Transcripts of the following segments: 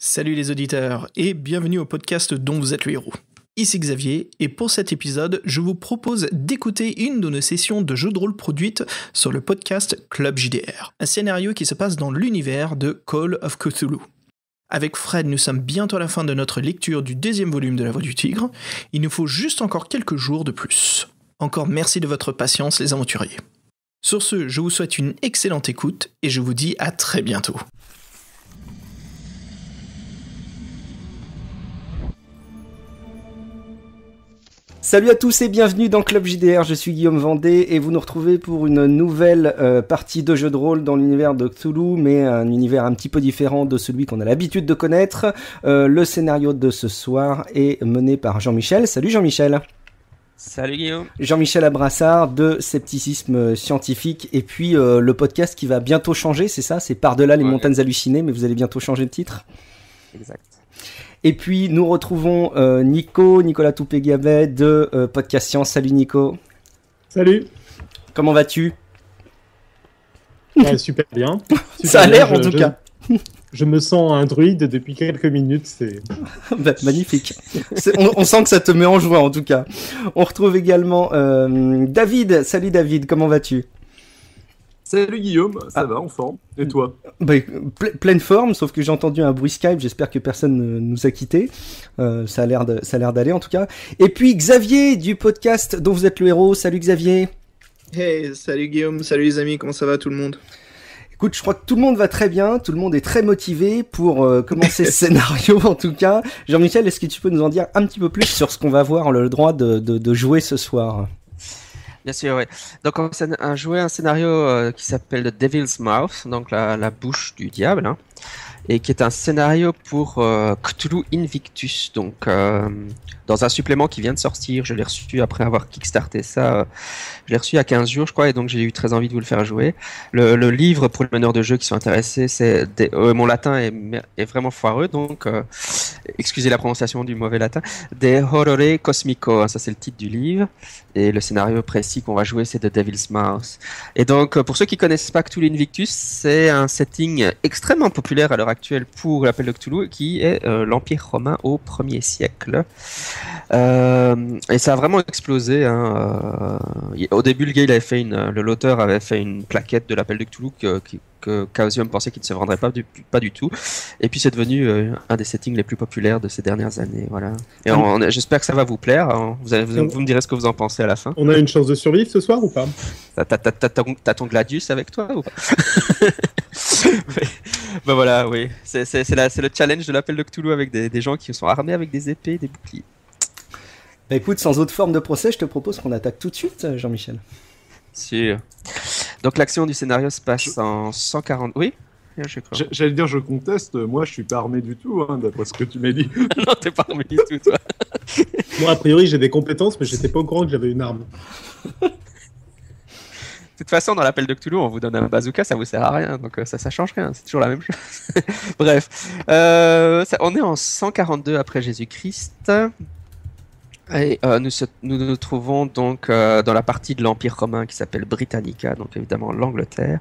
Salut les auditeurs et bienvenue au podcast dont vous êtes le héros. Ici Xavier et pour cet épisode, je vous propose d'écouter une de nos sessions de jeux de rôle produites sur le podcast Club JDR, un scénario qui se passe dans l'univers de Call of Cthulhu. Avec Fred, nous sommes bientôt à la fin de notre lecture du 2e volume de La Voix du Tigre. Il nous faut juste encore quelques jours de plus. Encore merci de votre patience les aventuriers. Sur ce, je vous souhaite une excellente écoute et je vous dis à très bientôt. Salut à tous et bienvenue dans Club JDR, je suis Guillaume Vendée et vous nous retrouvez pour une nouvelle partie de jeu de rôle dans l'univers de Cthulhu, mais un univers un petit peu différent de celui qu'on a l'habitude de connaître. Le scénario de ce soir est mené par Jean-Michel. Salut Jean-Michel. Salut Guillaume. Jean-Michel Abrassard de Scepticisme Scientifique et puis le podcast qui va bientôt changer, c'est ça ? C'est Par-delà les montagnes hallucinées, mais vous allez bientôt changer de titre ? Exact. Et puis nous retrouvons Nicolas Toupé-Gabet de Podcast Science. Salut Nico. Salut. Comment vas-tu ? Super bien. Ça a l'air en tout cas. Je me sens un druide depuis quelques minutes, c'est... Bah, magnifique. On sent que ça te met en joie en tout cas. On retrouve également David. Salut David, comment vas-tu ? Salut Guillaume, ça va en forme, et toi ? Bah, pleine forme, sauf que j'ai entendu un bruit Skype, j'espère que personne ne nous a quittés. Ça a l'air d'aller en tout cas. Et puis Xavier du podcast dont vous êtes le héros. Salut Xavier. Hey, salut Guillaume, salut les amis, comment ça va tout le monde ? Écoute, je crois que tout le monde va très bien, tout le monde est très motivé pour commencer ce scénario en tout cas. Jean-Michel, est-ce que tu peux nous en dire un petit peu plus sur ce qu'on va avoir le droit de jouer ce soir ? Bien sûr, oui. Donc on va jouer un scénario qui s'appelle The Devil's Mouth, donc la bouche du diable, hein, et qui est un scénario pour Cthulhu Invictus, donc dans un supplément qui vient de sortir. Je l'ai reçu après avoir kickstarté ça. Je l'ai reçu il y a 15 jours, je crois, et donc j'ai eu très envie de vous le faire jouer. Le livre, pour les meneurs de jeu qui sont intéressés, c'est mon latin est vraiment foireux, donc excusez la prononciation du mauvais latin. De Horrore Cosmico, hein, ça c'est le titre du livre, et le scénario précis qu'on va jouer, c'est The Devil's Mouth. Et donc, pour ceux qui connaissent pas Cthulhu Invictus, c'est un setting extrêmement populaire à l'heure actuelle pour l'appel de Cthulhu, qui est l'Empire romain au 1er siècle. Et ça a vraiment explosé. Hein. Au début, l'auteur avait fait une plaquette de l'appel de Cthulhu que Chaosium pensait qu'il ne se vendrait pas du tout. Et puis c'est devenu un des settings les plus populaires de ces dernières années. Voilà. Et j'espère que ça va vous plaire. Hein. Vous me direz ce que vous en pensez à la fin. On a une chance de survivre ce soir ou pas ? T'as ton Gladius avec toi ou pas ? Ben voilà, oui. C'est le challenge de l'appel de Cthulhu avec des gens qui sont armés avec des épées et des boucliers. Bah écoute, sans autre forme de procès, je te propose qu'on attaque tout de suite, Jean-Michel. Sûr. Donc l'action du scénario se passe en 140... Oui ? J'allais dire, je conteste, moi je suis pas armé du tout, hein, d'après ce que tu m'as dit. Non, t'es pas armé du tout, toi. Moi, a priori, j'ai des compétences, mais j'étais pas au courant que j'avais une arme. De toute façon, dans l'appel de Cthulhu, on vous donne un bazooka, ça vous sert à rien, donc ça change rien, c'est toujours la même chose. Bref, on est en 142 après Jésus-Christ. Et nous nous trouvons donc dans la partie de l'Empire romain qui s'appelle Britannica, donc évidemment l'Angleterre.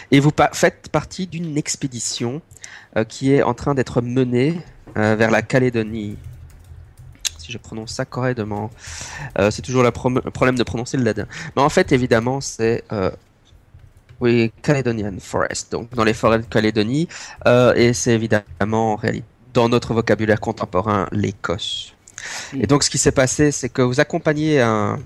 Et vous faites partie d'une expédition qui est en train d'être menée vers la Calédonie. Si je prononce ça correctement. C'est toujours le problème de prononcer le ladin. Mais en fait, évidemment, c'est... oui, Caledonian Forest, donc dans les forêts de Calédonie. Et c'est évidemment, en réalité, dans notre vocabulaire contemporain, l'Écosse. Et donc ce qui s'est passé, c'est que vous accompagnez un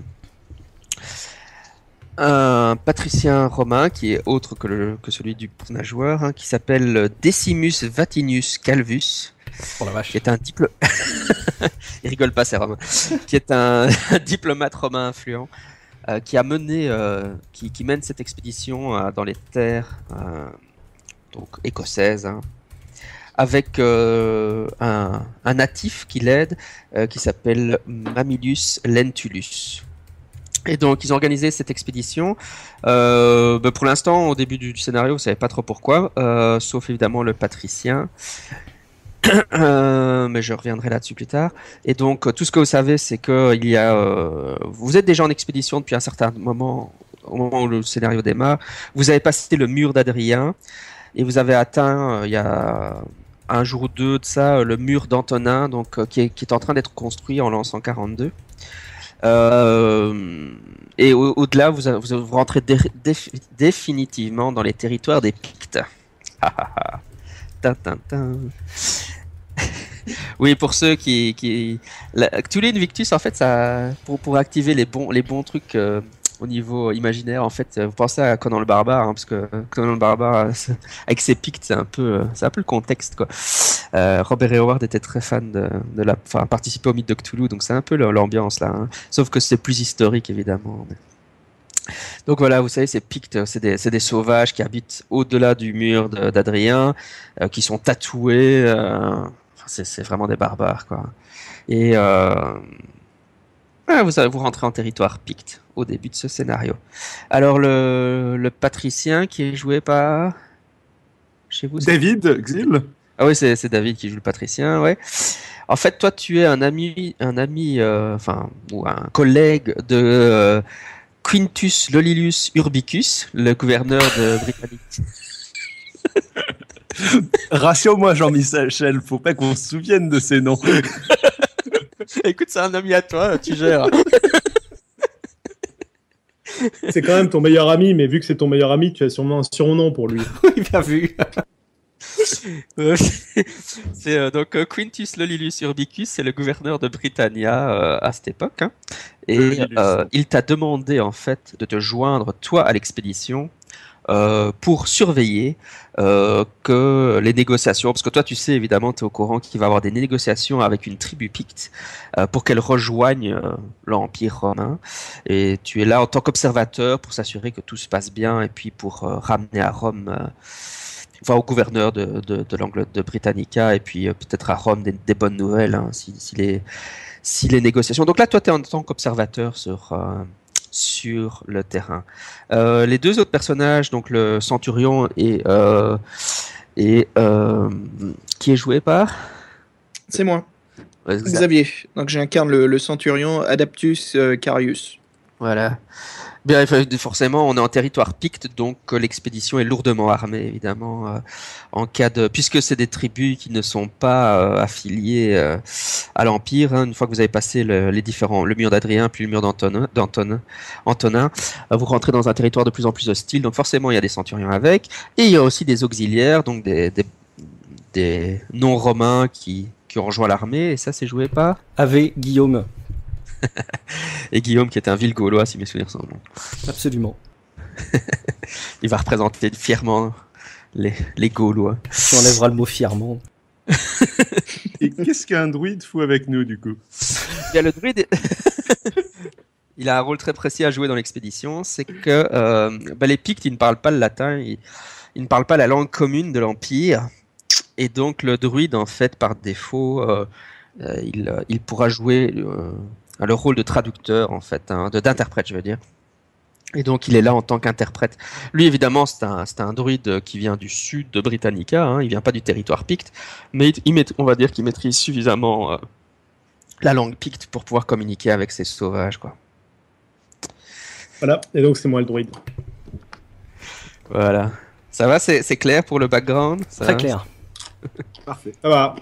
patricien romain qui est autre que celui du personnage joueur, hein, qui s'appelle Decimus Vatinius Calvus, Oh la vache. qui est un il rigole pas, c'est romain, qui est un diplomate romain influent, qui a mené, qui mène cette expédition dans les terres donc écossaises. Hein, avec un natif qui l'aide, qui s'appelle Mamilius Lentulus. Et donc ils ont organisé cette expédition. Pour l'instant, au début du scénario, vous savez pas trop pourquoi, sauf évidemment le patricien. Mais je reviendrai là-dessus plus tard. Et donc tout ce que vous savez, c'est que vous êtes déjà en expédition depuis un certain moment, au moment où le scénario démarre. Vous avez passé le mur d'Adrien et vous avez atteint il y a un jour ou deux de ça le mur d'Antonin, donc qui est en train d'être construit en l'an 142. Et au-delà, vous rentrez définitivement dans les territoires des Pictes. Oui, pour ceux qui... Cthulhu Invictus, en fait, ça, pour activer les bons trucs au niveau imaginaire, en fait, vous pensez à Conan le Barbare, hein, parce que Conan le Barbare, avec ses Pictes, c'est un peu le contexte, quoi. Robert E. Howard était très fan enfin, participait au mythe de Cthulhu, donc c'est un peu l'ambiance là, hein. Sauf que c'est plus historique, évidemment. Donc voilà, vous savez, ces Pictes, c'est des sauvages qui habitent au-delà du mur d'Adrien, qui sont tatoués. C'est vraiment des barbares, quoi. Et vous rentrez en territoire Picte au début de ce scénario. Alors le patricien qui est joué par chez vous, David Xil. Ah oui, c'est David qui joue le patricien, ouais. En fait, toi, tu es un ami, ou un collègue de Quintus Lollius Urbicus, le gouverneur de Britannique. Rassure-moi, Jean-Michel, faut pas qu'on se souvienne de ces noms. Écoute, c'est un ami à toi, tu gères. C'est quand même ton meilleur ami, mais vu que c'est ton meilleur ami, tu as sûrement un surnom pour lui. Oui, bien vu. C'est donc Quintus Lollius Urbicus, c'est le gouverneur de Britannia à cette époque, hein. Et il t'a demandé en fait de te joindre toi à l'expédition pour surveiller que les négociations, parce que toi tu sais évidemment, tu es au courant qu'il va y avoir des négociations avec une tribu Picte pour qu'elle rejoigne l'Empire romain, et tu es là en tant qu'observateur pour s'assurer que tout se passe bien et puis pour ramener à Rome, enfin au gouverneur de l'Angleterre, de Britannica, et puis peut-être à Rome des bonnes nouvelles, hein, si les négociations. Donc là toi tu es en tant qu'observateur sur le terrain. Les deux autres personnages, donc le centurion et qui est joué par C'est moi, Xavier. Donc j'incarne le centurion Adaptus Carius. Voilà. Bien, forcément, on est en territoire Picte, donc l'expédition est lourdement armée, évidemment, en cas de... Puisque c'est des tribus qui ne sont pas affiliées à l'Empire, hein. Une fois que vous avez passé le mur d'Adrien, puis le mur d'Antonin, vous rentrez dans un territoire de plus en plus hostile, donc forcément, il y a des centurions avec, et il y a aussi des auxiliaires, donc des non-romains qui ont rejoint l'armée, et ça, c'est joué par... Ave Guillaume. Et Guillaume qui est un vil gaulois, si mes souvenirs sont bons. Absolument. Il va représenter fièrement les Gaulois. Tu enlèveras le mot fièrement. Et qu'est-ce qu'un druide fout avec nous, du coup? Bien, le druide, il a un rôle très précis à jouer dans l'expédition, c'est que les Pictes, ils ne parlent pas le latin, ils ne parlent pas la langue commune de l'Empire, et donc le druide, en fait, par défaut, il pourra jouer... le rôle de traducteur, en fait, hein, d'interprète, je veux dire. Et donc, il est là en tant qu'interprète. Lui, évidemment, c'est un druide qui vient du sud de Britannica, hein, il vient pas du territoire Picte, mais on va dire qu'il maîtrise suffisamment la langue Picte pour pouvoir communiquer avec ces sauvages, quoi. Voilà, et donc c'est moi le druide. Voilà. Ça va, c'est clair pour le background? Très clair. Parfait. Ça va.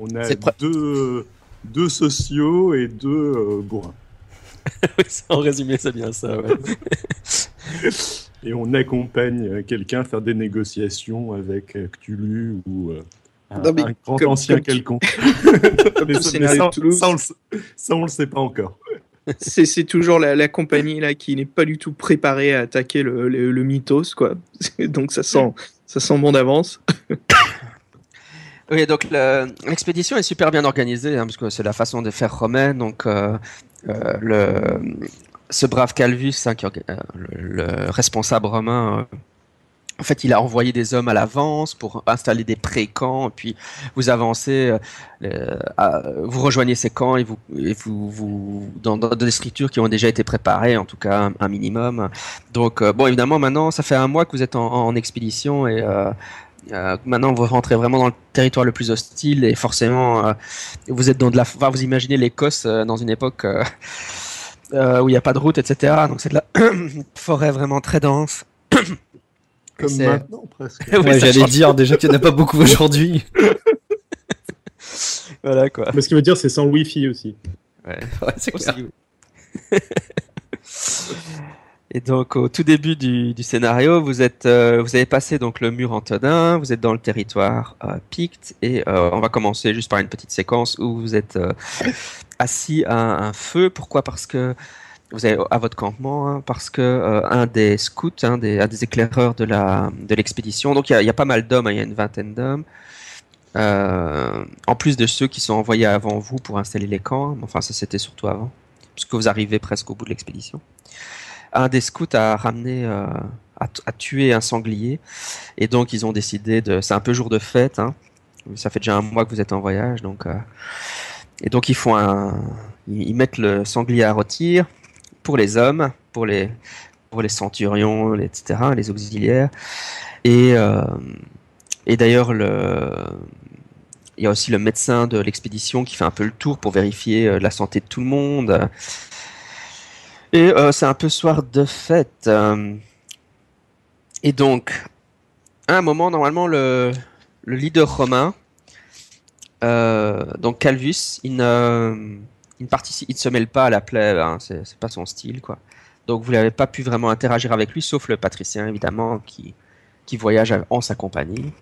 On a deux sociaux et deux bourrins. En résumé, c'est bien ça, ouais. Et on accompagne quelqu'un à faire des négociations avec Cthulhu ou un grand ancien quelconque. Comme tout scénario de Toulouse. Ça, on le sait pas encore. C'est toujours la compagnie là qui n'est pas du tout préparée à attaquer le mythos, quoi. Donc ça sent bon d'avance. Oui, donc l'expédition est super bien organisée, hein, parce que c'est la façon de faire romaine. Donc ce brave Calvus, hein, le responsable romain, en fait, il a envoyé des hommes à l'avance pour installer des pré-camps, et puis vous avancez, vous rejoignez ces camps et vous dans des structures qui ont déjà été préparées, en tout cas un minimum. Donc bon, évidemment, maintenant, ça fait un mois que vous êtes en expédition, et maintenant vous rentrez vraiment dans le territoire le plus hostile, et forcément vous êtes vous imaginez l'Écosse dans une époque où il n'y a pas de route, etc. Donc c'est de la forêt vraiment très dense. Comme maintenant, presque. Oui, Ouais, ça j'allais change. dire déjà qu'il n'y en a pas beaucoup aujourd'hui. Voilà quoi. Mais ce qui veut dire, c'est sans Wi-Fi aussi. Ouais. Ouais, c'est Aussi, clair. oui. Et donc au tout début du scénario, vous avez passé donc le mur Antonin, vous êtes dans le territoire Picte et on va commencer juste par une petite séquence où vous êtes assis à un feu. Pourquoi? Parce que vous avez à votre campement, hein, parce que un des scouts, un des éclaireurs de l'expédition, donc il y a pas mal d'hommes, hein, il y a une vingtaine d'hommes. En plus de ceux qui sont envoyés avant vous pour installer les camps, enfin ça c'était surtout avant, puisque vous arrivez presque au bout de l'expédition. Un des scouts a ramené, a tué un sanglier, et donc ils ont décidé c'est un peu jour de fête, hein. Ça fait déjà un mois que vous êtes en voyage, donc et donc ils mettent le sanglier à rôtir pour les hommes, pour les centurions, etc., les auxiliaires, et d'ailleurs il y a aussi le médecin de l'expédition qui fait un peu le tour pour vérifier la santé de tout le monde. Et c'est un peu soir de fête. Et donc, à un moment, normalement, le leader romain, donc Calvus, il ne se mêle pas à la plèbe, hein, c'est pas son style, quoi. Donc vous n'avez pas pu vraiment interagir avec lui, sauf le patricien, évidemment, qui voyage en sa compagnie.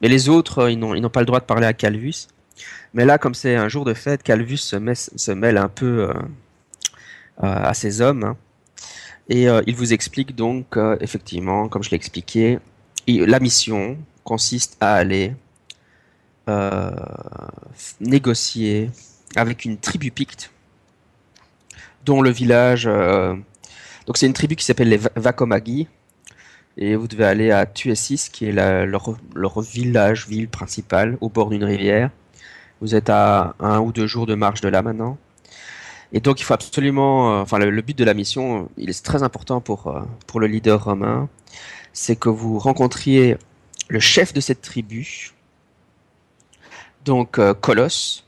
Mais les autres, ils n'ont pas le droit de parler à Calvus. Mais là, comme c'est un jour de fête, Calvus se mêle un peu à ces hommes, hein. Et il vous explique donc, effectivement, comme je l'ai expliqué, la mission consiste à aller négocier avec une tribu picte, dont le village... donc c'est une tribu qui s'appelle les Vacomagi, et vous devez aller à Tuesis, qui est leur ville principal, au bord d'une rivière. Vous êtes à 1 ou 2 jours de marche de là maintenant. Et donc il faut absolument... enfin le but de la mission, il est très important pour le leader romain, c'est que vous rencontriez le chef de cette tribu, donc Colosse,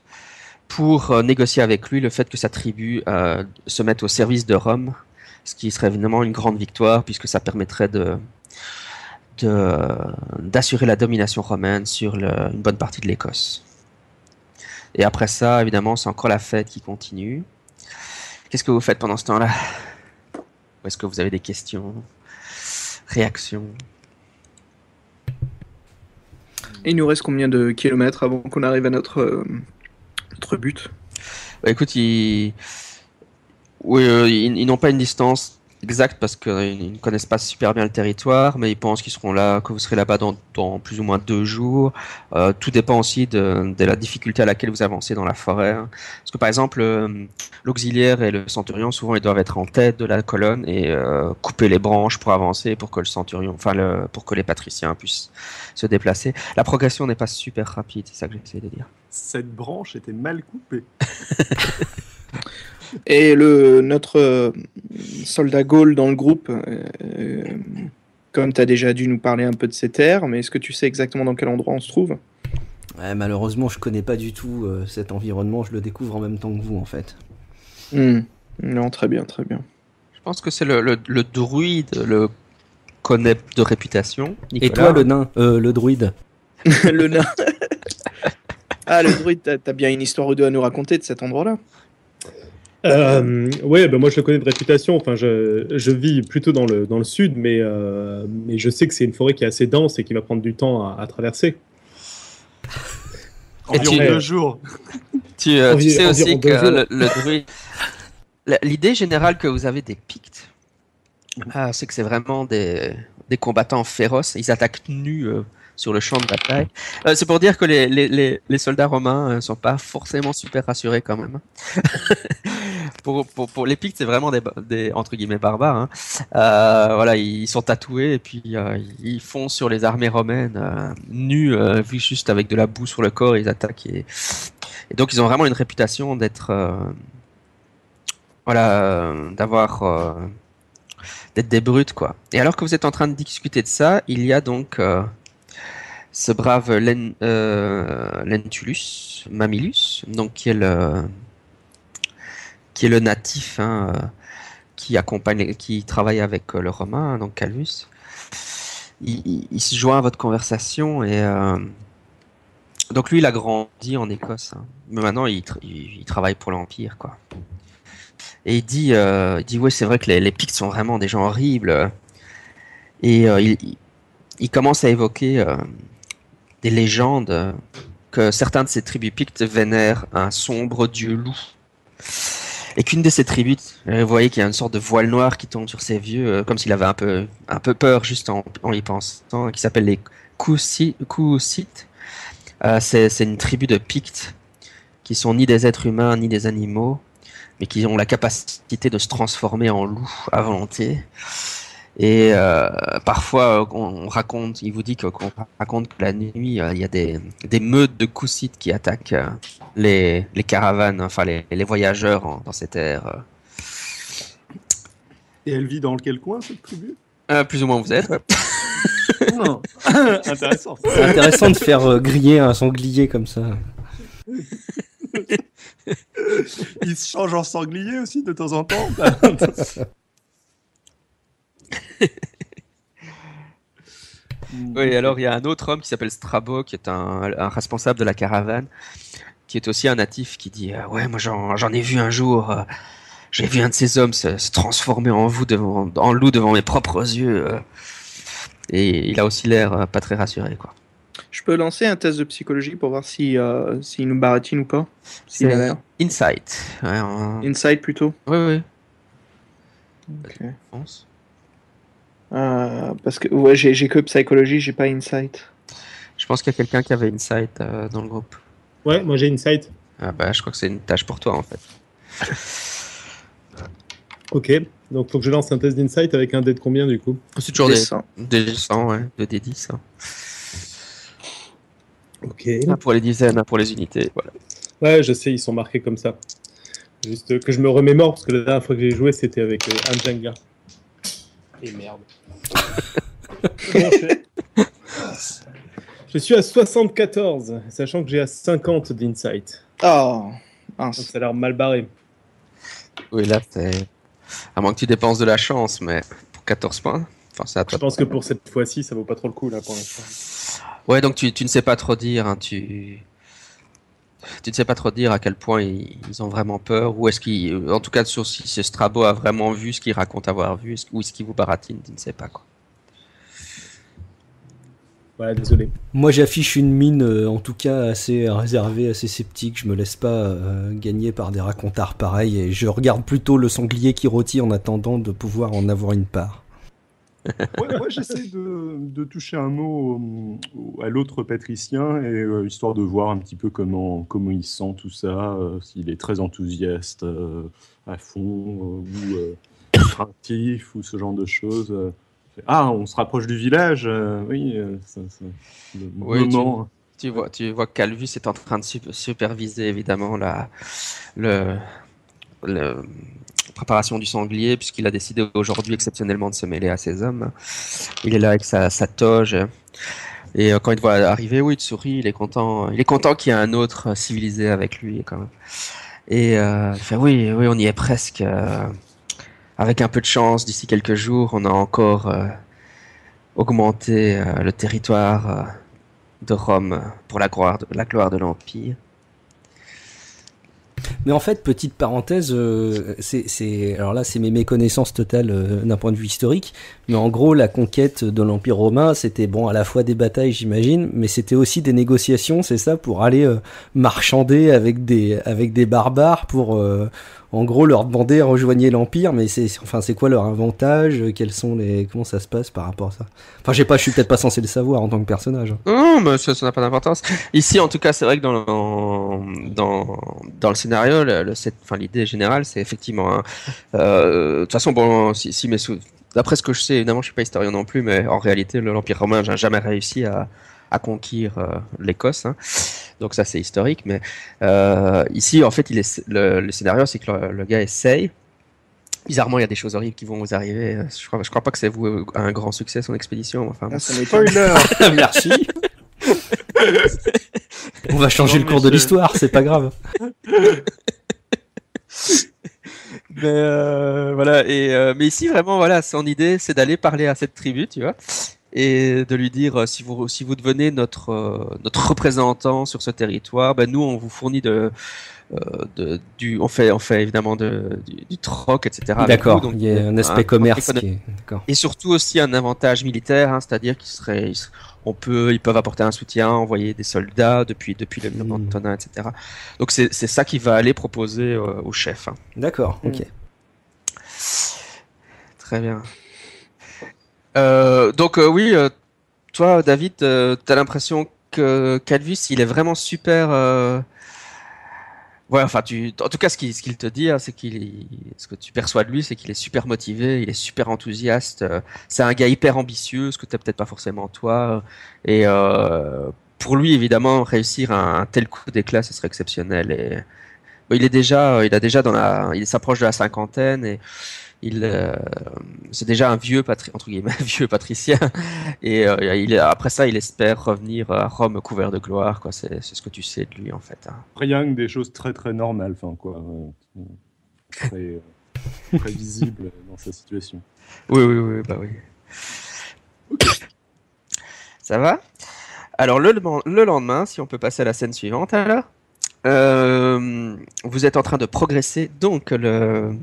pour négocier avec lui le fait que sa tribu se mette au service de Rome, ce qui serait évidemment une grande victoire, puisque ça permettrait d'assurer la domination romaine sur une bonne partie de l'Écosse. Et après ça, évidemment, c'est encore la fête qui continue. Qu'est-ce que vous faites pendant ce temps-là? Ou est-ce que vous avez des questions, réactions? Et il nous reste combien de kilomètres avant qu'on arrive à notre but? Bah, écoute, ils n'ont pas une distance exacte parce qu'ils ne connaissent pas super bien le territoire, mais ils pensent qu'ils seront là, que vous serez là-bas dans plus ou moins 2 jours. Tout dépend aussi de la difficulté à laquelle vous avancez dans la forêt, hein. Parce que par exemple, l'auxiliaire et le centurion, souvent, ils doivent être en tête de la colonne et couper les branches pour avancer, pour que le centurion, pour que les patriciens puissent se déplacer. La progression n'est pas super rapide, c'est ça que j'essaie de dire. Cette branche était mal coupée. Et notre soldat Gaul dans le groupe, comme tu as déjà dû nous parler un peu de ces terres, mais est-ce que tu sais exactement dans quel endroit on se trouve? Ouais, malheureusement, je connais pas du tout cet environnement, je le découvre en même temps que vous en fait. Non, très bien, très bien. Je pense que c'est le druide, le connaît de réputation. Nicolas. Et toi, le nain, le druide? Le nain. Ah, le druide, t'as bien une histoire ou deux à nous raconter de cet endroit-là? Ouais, ben moi je le connais de réputation. Enfin, je vis plutôt dans le sud, mais je sais que c'est une forêt qui est assez dense et qui va prendre du temps à traverser. Environ 2 jours. Tu sais aussi que 2 jours. le druide... L'idée générale que vous avez des Pictes, c'est que c'est vraiment des combattants féroces. Ils attaquent nus sur le champ de bataille. C'est pour dire que les soldats romains sont pas forcément super rassurés quand même. Pour les Pictes, c'est vraiment des entre guillemets barbares, hein. Voilà, ils sont tatoués et puis ils foncent sur les armées romaines nus, vu juste avec de la boue sur le corps, ils attaquent et donc ils ont vraiment une réputation d'être d'être des brutes, quoi. Et alors que vous êtes en train de discuter de ça, il y a donc ce brave Lentulus Mamilus, donc qui est le natif, hein, qui travaille avec le Romain, donc Calvus. il se joint à votre conversation et donc lui il a grandi en Écosse, hein. Mais maintenant il travaille pour l'Empire, quoi. Et il dit ouais, c'est vrai que les Pictes sont vraiment des gens horribles. Et il commence à évoquer des légendes que certains de ces tribus Pictes vénèrent un sombre dieu loup. Et qu'une de ces tribus, vous voyez qu'il y a une sorte de voile noir qui tombe sur ses yeux, comme s'il avait un peu peur juste en y pensant, qui s'appelle les Kusites. C'est une tribu de Pictes qui sont ni des êtres humains ni des animaux, mais qui ont la capacité de se transformer en loup à volonté. Et parfois, il vous dit qu'on raconte que la nuit, il y a des meutes de Kusites qui attaquent les caravanes, enfin les voyageurs dans ces terres. Et elle vit dans quel coin, cette tribu? Plus ou moins vous êtes. Ouais. Non. Intéressant. C'est intéressant de faire griller un sanglier comme ça. Il se change en sanglier aussi de temps en temps. Oui, alors il y a un autre homme qui s'appelle Strabo, qui est un responsable de la caravane, qui est aussi un natif, qui dit ouais, moi j'en ai vu un jour, j'ai vu un de ces hommes se transformer en loup devant mes propres yeux, et il a aussi l'air pas très rassuré, quoi. Je peux lancer un test de psychologie pour voir s'il nous baratine ou pas. S'il a l'air. Insight. Ouais, Insight plutôt. Oui. Ok. Pense. Parce que ouais, j'ai que psychologie, j'ai pas insight. Je pense qu'il y a quelqu'un qui avait Insight dans le groupe. Ouais, moi j'ai Insight. Ah bah, je crois que c'est une tâche pour toi en fait. Ok, donc faut que je lance un test d'Insight avec un dé de combien du coup? C'est toujours Des des 100. 100, ouais, 2d10. Hein. Ok. Un pour les dizaines, un pour les unités, voilà. Ouais, je sais, ils sont marqués comme ça. Juste que je me remémore, parce que la dernière fois que j'ai joué, c'était avec Anjanga. Et merde. Je suis à 74, sachant que j'ai à 50 d'Insight. Oh, Donc ça a l'air mal barré. Oui, là, c'est... À moins que tu dépenses de la chance, mais pour 14 points, enfin, c'est à toi. Je pense que pour cette fois-ci, ça vaut pas trop le coup, là, pour l'instant. Ouais, donc tu ne sais pas trop dire, hein, tu ne sais pas trop dire à quel point ils ont vraiment peur, ou est-ce qu'ils... En tout cas, sur si Strabo a vraiment vu ce qu'il raconte avoir vu, ou est-ce qu'il vous baratine, tu ne sais pas, quoi. Voilà, désolé. Moi, j'affiche une mine, en tout cas, assez réservée, assez sceptique. Je me laisse pas gagner par des racontards pareils, et je regarde plutôt le sanglier qui rôtit en attendant de pouvoir en avoir une part. Ouais, j'essaie de toucher un mot à l'autre patricien, et histoire de voir un petit peu comment il sent tout ça, s'il est très enthousiaste à fond, ou craintif, ou ce genre de choses. Ah, on se rapproche du village, oui, le moment. Tu vois que Calvus est en train de superviser évidemment la préparation du sanglier, puisqu'il a décidé aujourd'hui exceptionnellement de se mêler à ses hommes. Il est là avec sa toge, et quand il te voit arriver, oui, il te sourit, il est content qu'il y ait un autre civilisé avec lui quand même. Et il fait oui, on y est presque. Avec un peu de chance, d'ici quelques jours, on a encore augmenté le territoire de Rome pour la gloire de l'Empire. Mais en fait, petite parenthèse, alors là, c'est mes méconnaissances totales d'un point de vue historique, mais en gros, la conquête de l'Empire romain, c'était bon, à la fois des batailles, j'imagine, mais c'était aussi des négociations, c'est ça, pour aller marchander avec des barbares pour, en gros, leur demander rejoignez l'Empire, mais c'est quoi leur avantage, comment ça se passe par rapport à ça? Enfin, je suis peut-être pas censé le savoir en tant que personnage. Non, mais ça n'a pas d'importance. Ici, en tout cas, c'est vrai que dans le scénario, l'idée générale, c'est effectivement, de toute façon, bon, d'après ce que je sais, évidemment, je suis pas historien non plus, mais en réalité, l'Empire romain n'a jamais réussi à conquérir l'Écosse, hein. Donc ça, c'est historique, mais ici, en fait, le scénario, c'est que le gars essaye. Bizarrement, il y a des choses horribles qui vont vous arriver. Je crois pas que c'est vous un grand succès son expédition. Enfin, spoiler. Merci. On va changer le cours de l'histoire, c'est pas grave. Mais voilà. Mais ici, vraiment, voilà, son idée, c'est d'aller parler à cette tribu, tu vois. et de lui dire si vous devenez notre représentant sur ce territoire, ben nous on vous fournit on fait évidemment du troc, etc. avec D'accord, vous. Donc, il y a un aspect commerce qui est... D'accord. et surtout aussi un avantage militaire, hein, c'est-à-dire ils peuvent apporter un soutien, envoyer des soldats depuis le mur d'Antonin, etc. Donc c'est ça qu'il va aller proposer au chef. Hein. D'accord, ok. Très bien. Donc oui, toi David, t'as l'impression que Calvus il est vraiment super. Ouais, enfin, en tout cas, ce qu'il te dit, hein, ce que tu perçois de lui, c'est qu'il est super motivé, il est super enthousiaste. C'est un gars hyper ambitieux, ce que t'as peut-être pas forcément toi. Et pour lui, évidemment, réussir un tel coup d'éclat, ce serait exceptionnel. Et bon, il s'approche de la cinquantaine et c'est déjà un vieux entre guillemets vieux patricien. Et après ça, il espère revenir à Rome couvert de gloire. Quoi, c'est ce que tu sais de lui en fait. Hein. Rien que des choses très très normales, enfin quoi, très visibles dans sa situation. Oui, bah oui. Ça va. Alors le lendemain, si on peut passer à la scène suivante, alors, vous êtes en train de progresser, donc le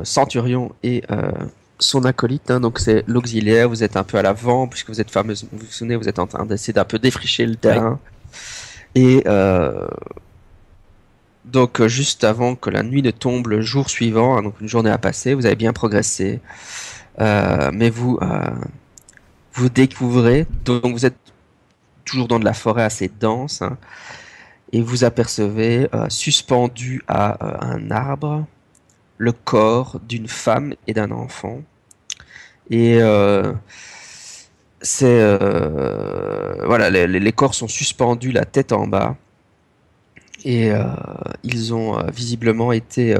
centurion et son acolyte, hein, donc c'est l'auxiliaire, vous êtes un peu à l'avant puisque vous êtes vous vous souvenez, vous êtes en train d'essayer d'un peu défricher le terrain. Et donc juste avant que la nuit ne tombe le jour suivant, hein, donc une journée à passer, vous avez bien progressé, mais vous découvrez, donc vous êtes toujours dans de la forêt assez dense, hein, et vous apercevez suspendu à un arbre le corps d'une femme et d'un enfant. Et voilà, les corps sont suspendus la tête en bas. Et ils ont visiblement été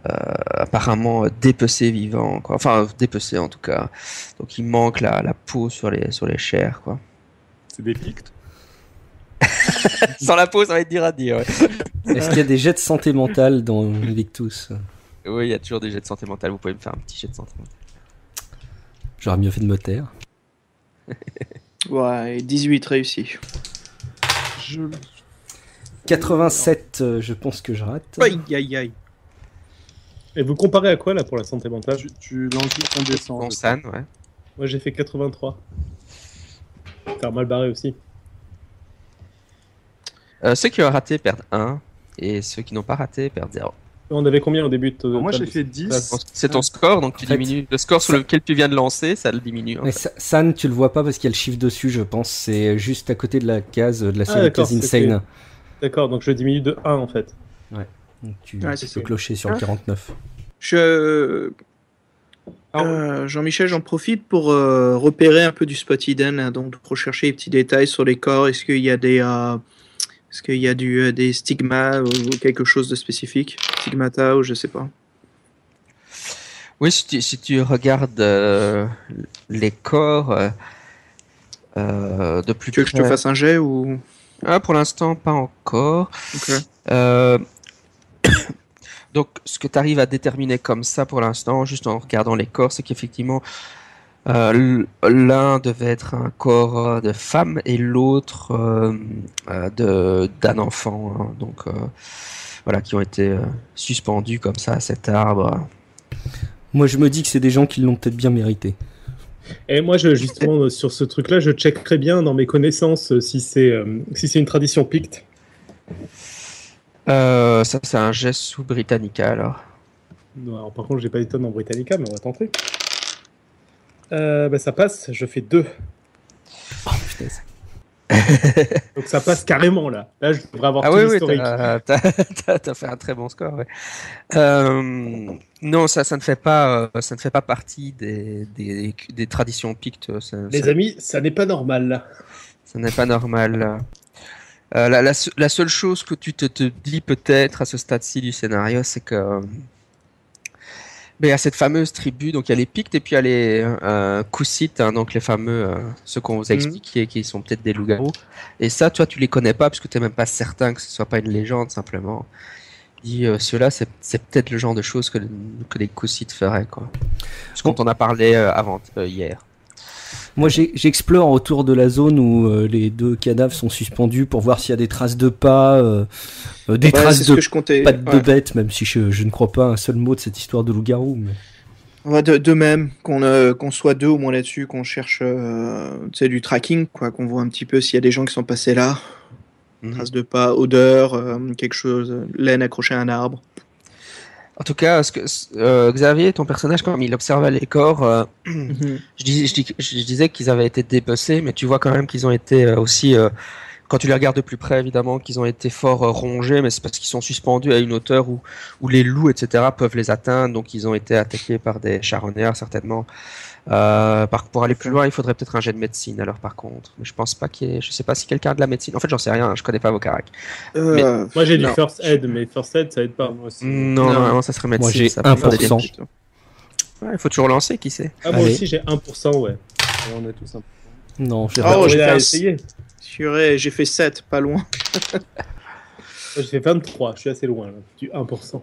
apparemment dépecés vivants, quoi. Enfin dépecés en tout cas. Donc il manque la peau sur les chairs, quoi. C'est des Pictes. Sans la peau, ça va être dur à dire. Ouais. Est-ce qu'il y a des jets de santé mentale dans Invictus? Oui, il y a toujours des jets de santé mentale. Vous pouvez me faire un petit jet de santé mentale. J'aurais mieux fait de me taire. Ouais, et 18 réussis. 87, je pense que je rate. Aïe. Et vous comparez à quoi là pour la santé mentale? Tu lances en descend. Bon, San, ouais. Moi j'ai fait 83. Faire mal barré aussi. Ceux qui ont raté perdent 1 et ceux qui n'ont pas raté perdent 0. On avait combien au début de Moi j'ai fait 10. C'est ton score, donc tu En fait, diminues le score sur lequel tu viens de lancer, ça le diminue. Mais San, tu le vois pas parce qu'il y a le chiffre dessus, je pense. C'est juste à côté de la case de la seule d'accord, case insane. D'accord, donc je diminue de 1 en fait. Ouais. Donc tu c'est peux ça. clocher sur le 49. Jean-Michel, j'en profite pour repérer un peu du spot hidden, hein, donc rechercher les petits détails sur les corps. Est-ce qu'il y a des stigmas ou quelque chose de spécifique, stigmata ou je sais pas. Oui, si tu regardes les corps de plus Tu veux que je te fasse un jet ou? Ah, pour l'instant, pas encore. Okay. Donc, ce que tu arrives à déterminer comme ça pour l'instant, juste en regardant les corps, c'est qu'effectivement, l'un devait être un corps de femme et l'autre d'un enfant. Hein. Donc, voilà, qui ont été suspendus comme ça à cet arbre. Moi, je me dis que c'est des gens qui l'ont peut-être bien mérité. Et moi, justement, sur ce truc-là, je checkerai bien dans mes connaissances si c'est une tradition picte. Ça, c'est un geste sous Britannica, alors. Non, alors, par contre, j'ai pas les tonnes en Britannica, mais on va tenter. Ça passe, je fais 2. Oh, putain. Donc ça passe carrément, là. Là, je devrais avoir tout l'historique. T'as fait un très bon score, ouais. Non, ça ne fait pas partie des traditions pictes. Les amis, ça n'est pas normal, là. Ça n'est pas normal. La seule chose que tu te dis peut-être à ce stade-ci du scénario, c'est que il y a cette fameuse tribu, donc il y a les Pictes et puis il y a les Coussites, hein, donc les fameux, ceux qu'on vous a expliqué, qui sont peut-être des loups-garous. Et ça, toi, tu les connais pas parce que tu n'es même pas certain que ce soit pas une légende simplement. dis, ceux-là, c'est peut-être le genre de choses que des Cossites feraient, quoi. Parce qu'on en a parlé hier. Moi, j'explore autour de la zone où les 2 cadavres sont suspendus pour voir s'il y a des traces de pas, traces de pattes de bêtes, même si je ne crois pas un seul mot de cette histoire de loup-garou. Mais... De même, qu'on soit 2 au moins là-dessus, qu'on cherche du tracking, quoi, qu'on voit un petit peu s'il y a des gens qui sont passés là. Traces de pas, odeur, quelque chose, laine accrochée à un arbre. En tout cas, Xavier, ton personnage, quand il observait les corps, je disais qu'ils avaient été dépecés, mais tu vois quand même qu'ils ont été aussi, quand tu les regardes de plus près, évidemment, qu'ils ont été fort rongés, mais c'est parce qu'ils sont suspendus à une hauteur où les loups, etc., peuvent les atteindre, donc ils ont été attaqués par des charognards, certainement. Pour aller plus loin, il faudrait peut-être un jet de médecine, alors par contre. Mais je pense pas je sais pas si quelqu'un a de la médecine. En fait, j'en sais rien, je connais pas vos caracs. Moi j'ai du first aid, mais first aid ça aide pas. Non, ça serait médecine. Moi j'ai ça 1%. Ouais, il faut toujours lancer, qui sait. Moi aussi j'ai 1%, ouais. On a tous un... Non, j'ai fait 7, pas loin. J'ai fait 23, je suis assez loin, là, du 1%.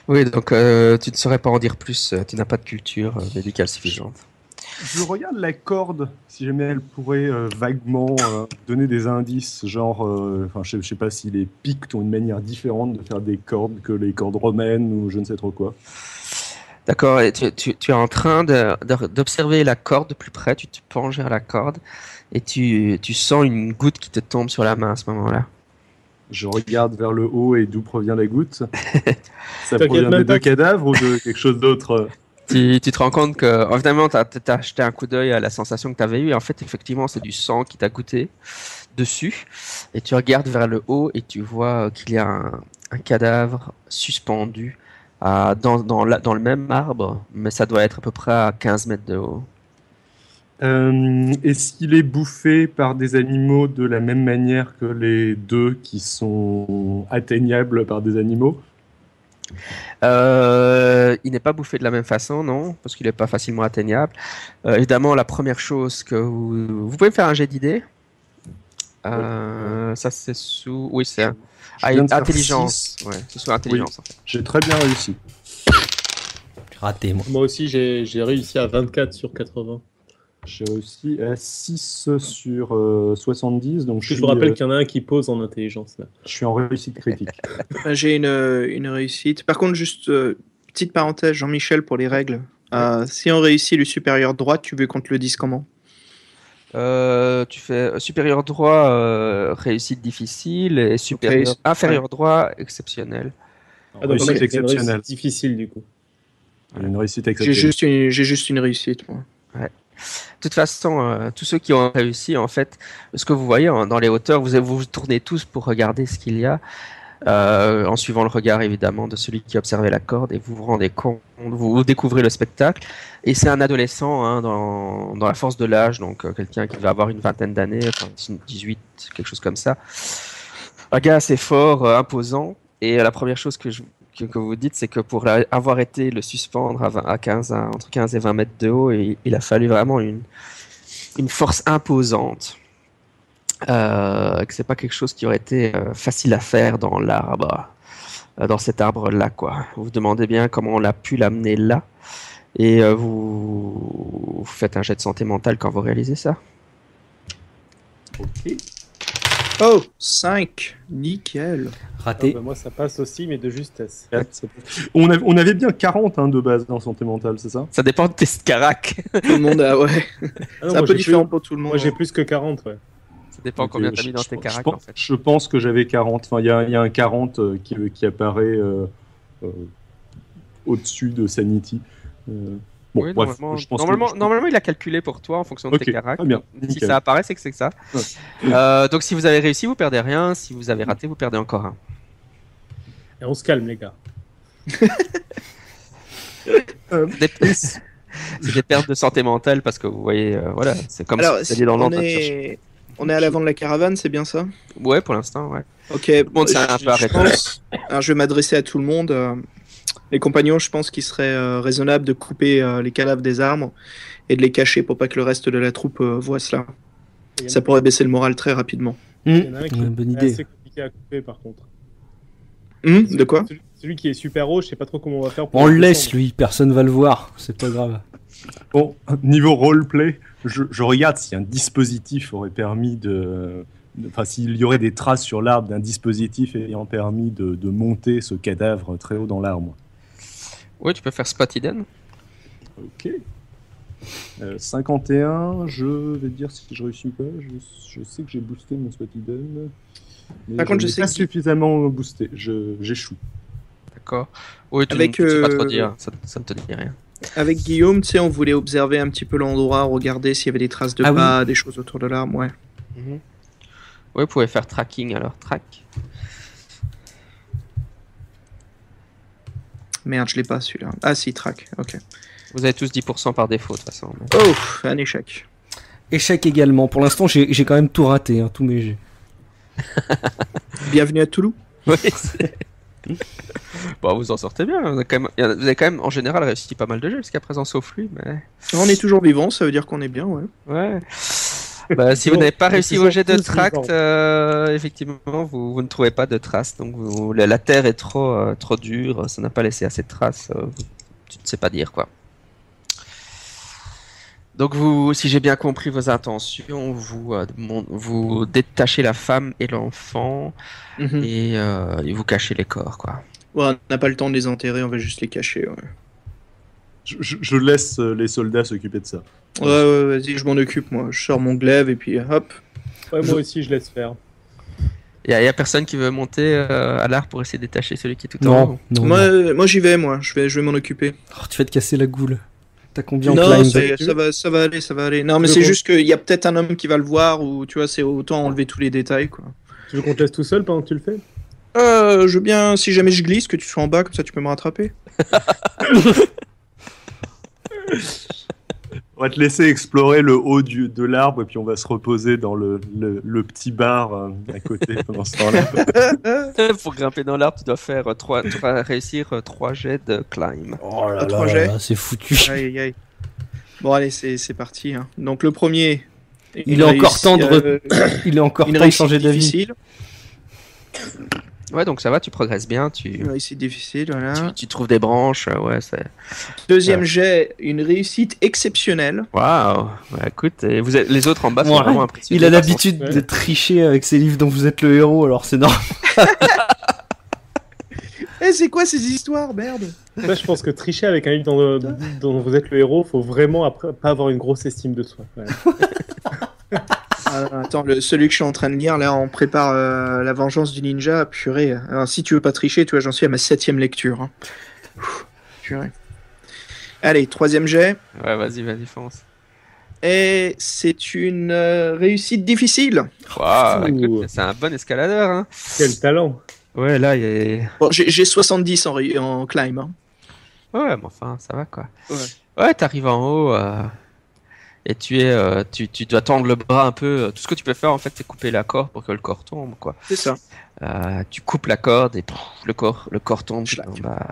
Oui, donc tu ne saurais pas en dire plus, tu n'as pas de culture médicale suffisante. Je regarde la corde, si jamais elle pourrait vaguement donner des indices, genre, je sais pas si les Pictes ont une manière différente de faire des cordes que les cordes romaines ou je ne sais trop quoi. D'accord, et tu es en train d'observer la corde de plus près, tu te penches vers la corde et tu sens une goutte qui te tombe sur la main à ce moment-là. Je regarde vers le haut et d'où provient la goutte. Ça provient des 2 cadavres ou de quelque chose d'autre? Tu te rends compte que, évidemment, tu as jeté un coup d'œil à la sensation que tu avais eue. Et en fait, effectivement, c'est du sang qui t'a goûté dessus. Et tu regardes vers le haut et tu vois qu'il y a un cadavre suspendu dans le même arbre. Mais ça doit être à peu près à 15 mètres de haut. Est-ce qu'il est bouffé par des animaux de la même manière que les 2 qui sont atteignables par des animaux? Il n'est pas bouffé de la même façon, non, parce qu'il n'est pas facilement atteignable. Évidemment, la première chose que vous pouvez faire un jet d'idées. Ça c'est sous, oui c'est intelligence. Ouais, c'est sous intelligence. Oui. En fait. J'ai très bien réussi. Raté moi. Moi aussi j'ai réussi à 24 sur 80. J'ai réussi à 6 sur 70. Donc je vous rappelle qu'il y en a un qui pose en intelligence. Là. Je suis en réussite critique. J'ai une réussite. Par contre, juste petite parenthèse, Jean-Michel, pour les règles. Si on réussit le supérieur droit, tu veux qu'on te le dise comment? Tu fais supérieur droit, réussite difficile, et inférieur droit, exceptielle. Ah, donc c'est exceptionnel. Difficile du coup. Une réussite exceptionnelle. J'ai juste une réussite, moi. Ouais. De toute façon, tous ceux qui ont réussi, en fait, ce que vous voyez dans les hauteurs, vous tournez tous pour regarder ce qu'il y a, en suivant le regard évidemment de celui qui observait la corde, et vous vous rendez compte, vous découvrez le spectacle. Et c'est un adolescent dans la force de l'âge, donc quelqu'un qui va avoir une vingtaine d'années, enfin 18, quelque chose comme ça. Un gars assez fort, imposant. Et la première chose que vous dites, c'est que pour avoir été le suspendre entre 15 et 20 mètres de haut, il a fallu vraiment une force imposante. Que c'est pas quelque chose qui aurait été facile à faire dans l'arbre, dans cet arbre-là, quoi. Vous vous demandez bien comment on a pu l'amener là, et vous faites un jet de santé mentale quand vous réalisez ça. Ok. Oh, 5, nickel. Raté. Moi ça passe aussi, mais de justesse. On avait bien 40 de base dans santé mentale, c'est ça? Ça dépend de tes caracs. Tout le monde a, ouais. C'est un peu différent pour tout le monde. Moi j'ai plus que 40, ouais. Ça dépend combien t'as mis dans tes caracs, en fait. Je pense que j'avais 40. Enfin, il y a un 40 qui apparaît au-dessus de Sanity. Bon, oui, bref, normalement, il a calculé pour toi en fonction de tes caracs. Bien, si ça apparaît, c'est que c'est ça. Ouais. Donc si vous avez réussi, vous perdez rien. Si vous avez raté, vous perdez encore un. Et on se calme, les gars. C'est des pertes de santé mentale parce que vous voyez, voilà, c'est comme alors, si vous alliez dans l'ordre. On est à l'avant de la caravane, c'est bien ça? Ouais, pour l'instant, ouais. Ok, je vais m'adresser à tout le monde. Les compagnons, je pense qu'il serait raisonnable de couper les cadavres des arbres et de les cacher pour pas que le reste de la troupe voit cela. Ça pourrait baisser le moral très rapidement. Il y en a un qui bonne est idée. assez compliqué à couper par contre. De quoi? Celui qui est super haut, je sais pas trop comment on va faire pour On le le laisse, descendre. lui, personne va le voir, c'est pas grave. Bon, niveau roleplay, je regarde si un dispositif aurait permis enfin, s'il y aurait des traces sur l'arbre d'un dispositif ayant permis de monter ce cadavre très haut dans l'arbre. Oui, tu peux faire spot hidden. Ok. 51, je vais te dire si je réussis ou pas. Je sais que j'ai boosté mon spot hidden. Mais Par contre, je n'ai sais pas que- suffisamment boosté. J'échoue. D'accord. Oui, tu Avec, ne sais pas trop dire, ça ne te dit rien. Avec Guillaume, tu sais, on voulait observer un petit peu l'endroit, regarder s'il y avait des traces de Ah oui. pas, des choses autour de l'arbre, ouais. Oui, vous pouvez faire tracking alors, track. Merde, je l'ai pas celui-là. Ah si, track, ok. Vous avez tous 10% par défaut de toute façon. Oh, un échec. Échec également. Pour l'instant, j'ai quand même tout raté, hein, tous mes jets. Bienvenue à Toulouse. Oui, bon, vous en sortez bien. Vous avez quand même en général réussi pas mal de jeux jusqu'à présent, sauf lui. Mais... On est toujours vivant, ça veut dire qu'on est bien, ouais. Ouais. Bah, si vous Bon, n'avez pas ils réussi sont vos jets de tous tract, vivants. effectivement, vous ne trouvez pas de traces. Donc la terre est trop dure, ça n'a pas laissé assez de traces. Tu ne sais pas dire quoi. Donc vous, si j'ai bien compris vos intentions, vous détachez la femme et l'enfant Mhm. et vous cachez les corps, quoi. Ouais, on n'a pas le temps de les enterrer, on va juste les cacher, ouais. Je laisse les soldats s'occuper de ça. Ouais, vas-y, je m'en occupe, moi. Je sors mon glaive et puis hop. Ouais, moi aussi, je laisse faire. Y a personne qui veut monter à l'arbre pour essayer de détacher celui qui est tout en haut. Non, non. Moi j'y vais, moi. Je vais m'en occuper. Oh, tu vas te casser la goule. T'as combien en Non, climb ça va aller, ça va aller. Non, mais veux c'est qu'on- juste qu'il y a peut-être un homme qui va le voir ou tu vois, c'est autant enlever tous les détails, quoi. Tu veux qu'on te laisse tout seul pendant que tu le fais? Je veux bien, si jamais je glisse, que tu sois en bas, comme ça tu peux me rattraper. On va te laisser explorer le haut de l'arbre et puis on va se reposer dans le petit bar à côté pendant ce temps-là. Pour grimper dans l'arbre, tu dois réussir 3 jets de climb. Oh là Trois là, jets. là, c'est foutu. Aïe, aïe. Bon, allez, c'est parti. Hein. Donc le premier. Il est encore temps de Il est encore une temps de réussite changer d'avis. difficile. Ouais, donc ça va, tu progresses bien, Une réussite difficile, voilà. tu trouves des branches, ouais, c'est... Deuxième jet, une réussite exceptionnelle. Waouh. Ouais, écoute, et les autres en bas sont Ouais. vraiment impressionnés. Il a par l'habitude Ouais. de tricher avec ses livres dont vous êtes le héros, alors c'est normal. C'est quoi ces histoires, merde? Là, je pense que tricher avec un livre dont vous êtes le héros, faut vraiment après, pas avoir une grosse estime de soi. Ouais. Attends, celui que je suis en train de lire, là, on prépare la vengeance du ninja, purée. Alors, si tu veux pas tricher, tu vois, j'en suis à ma 7e lecture. Hein. Ouf, purée. Allez, troisième jet. Ouais, vas-y, fonce. Et c'est une réussite difficile. Waouh, Ouh. écoute, c'est un bon escaladeur, hein. Quel talent! Ouais, là, il y a... Bon, j'ai 70 en climb. Hein. Ouais, mais enfin, ça va, quoi. Ouais. Ouais, t'arrives en haut, et tu dois tendre le bras un peu. Tout ce que tu peux faire, en fait, c'est couper la corde pour que le corps tombe, quoi. C'est ça. Tu coupes la corde et pff, le corps tombe. Schlac. Voilà.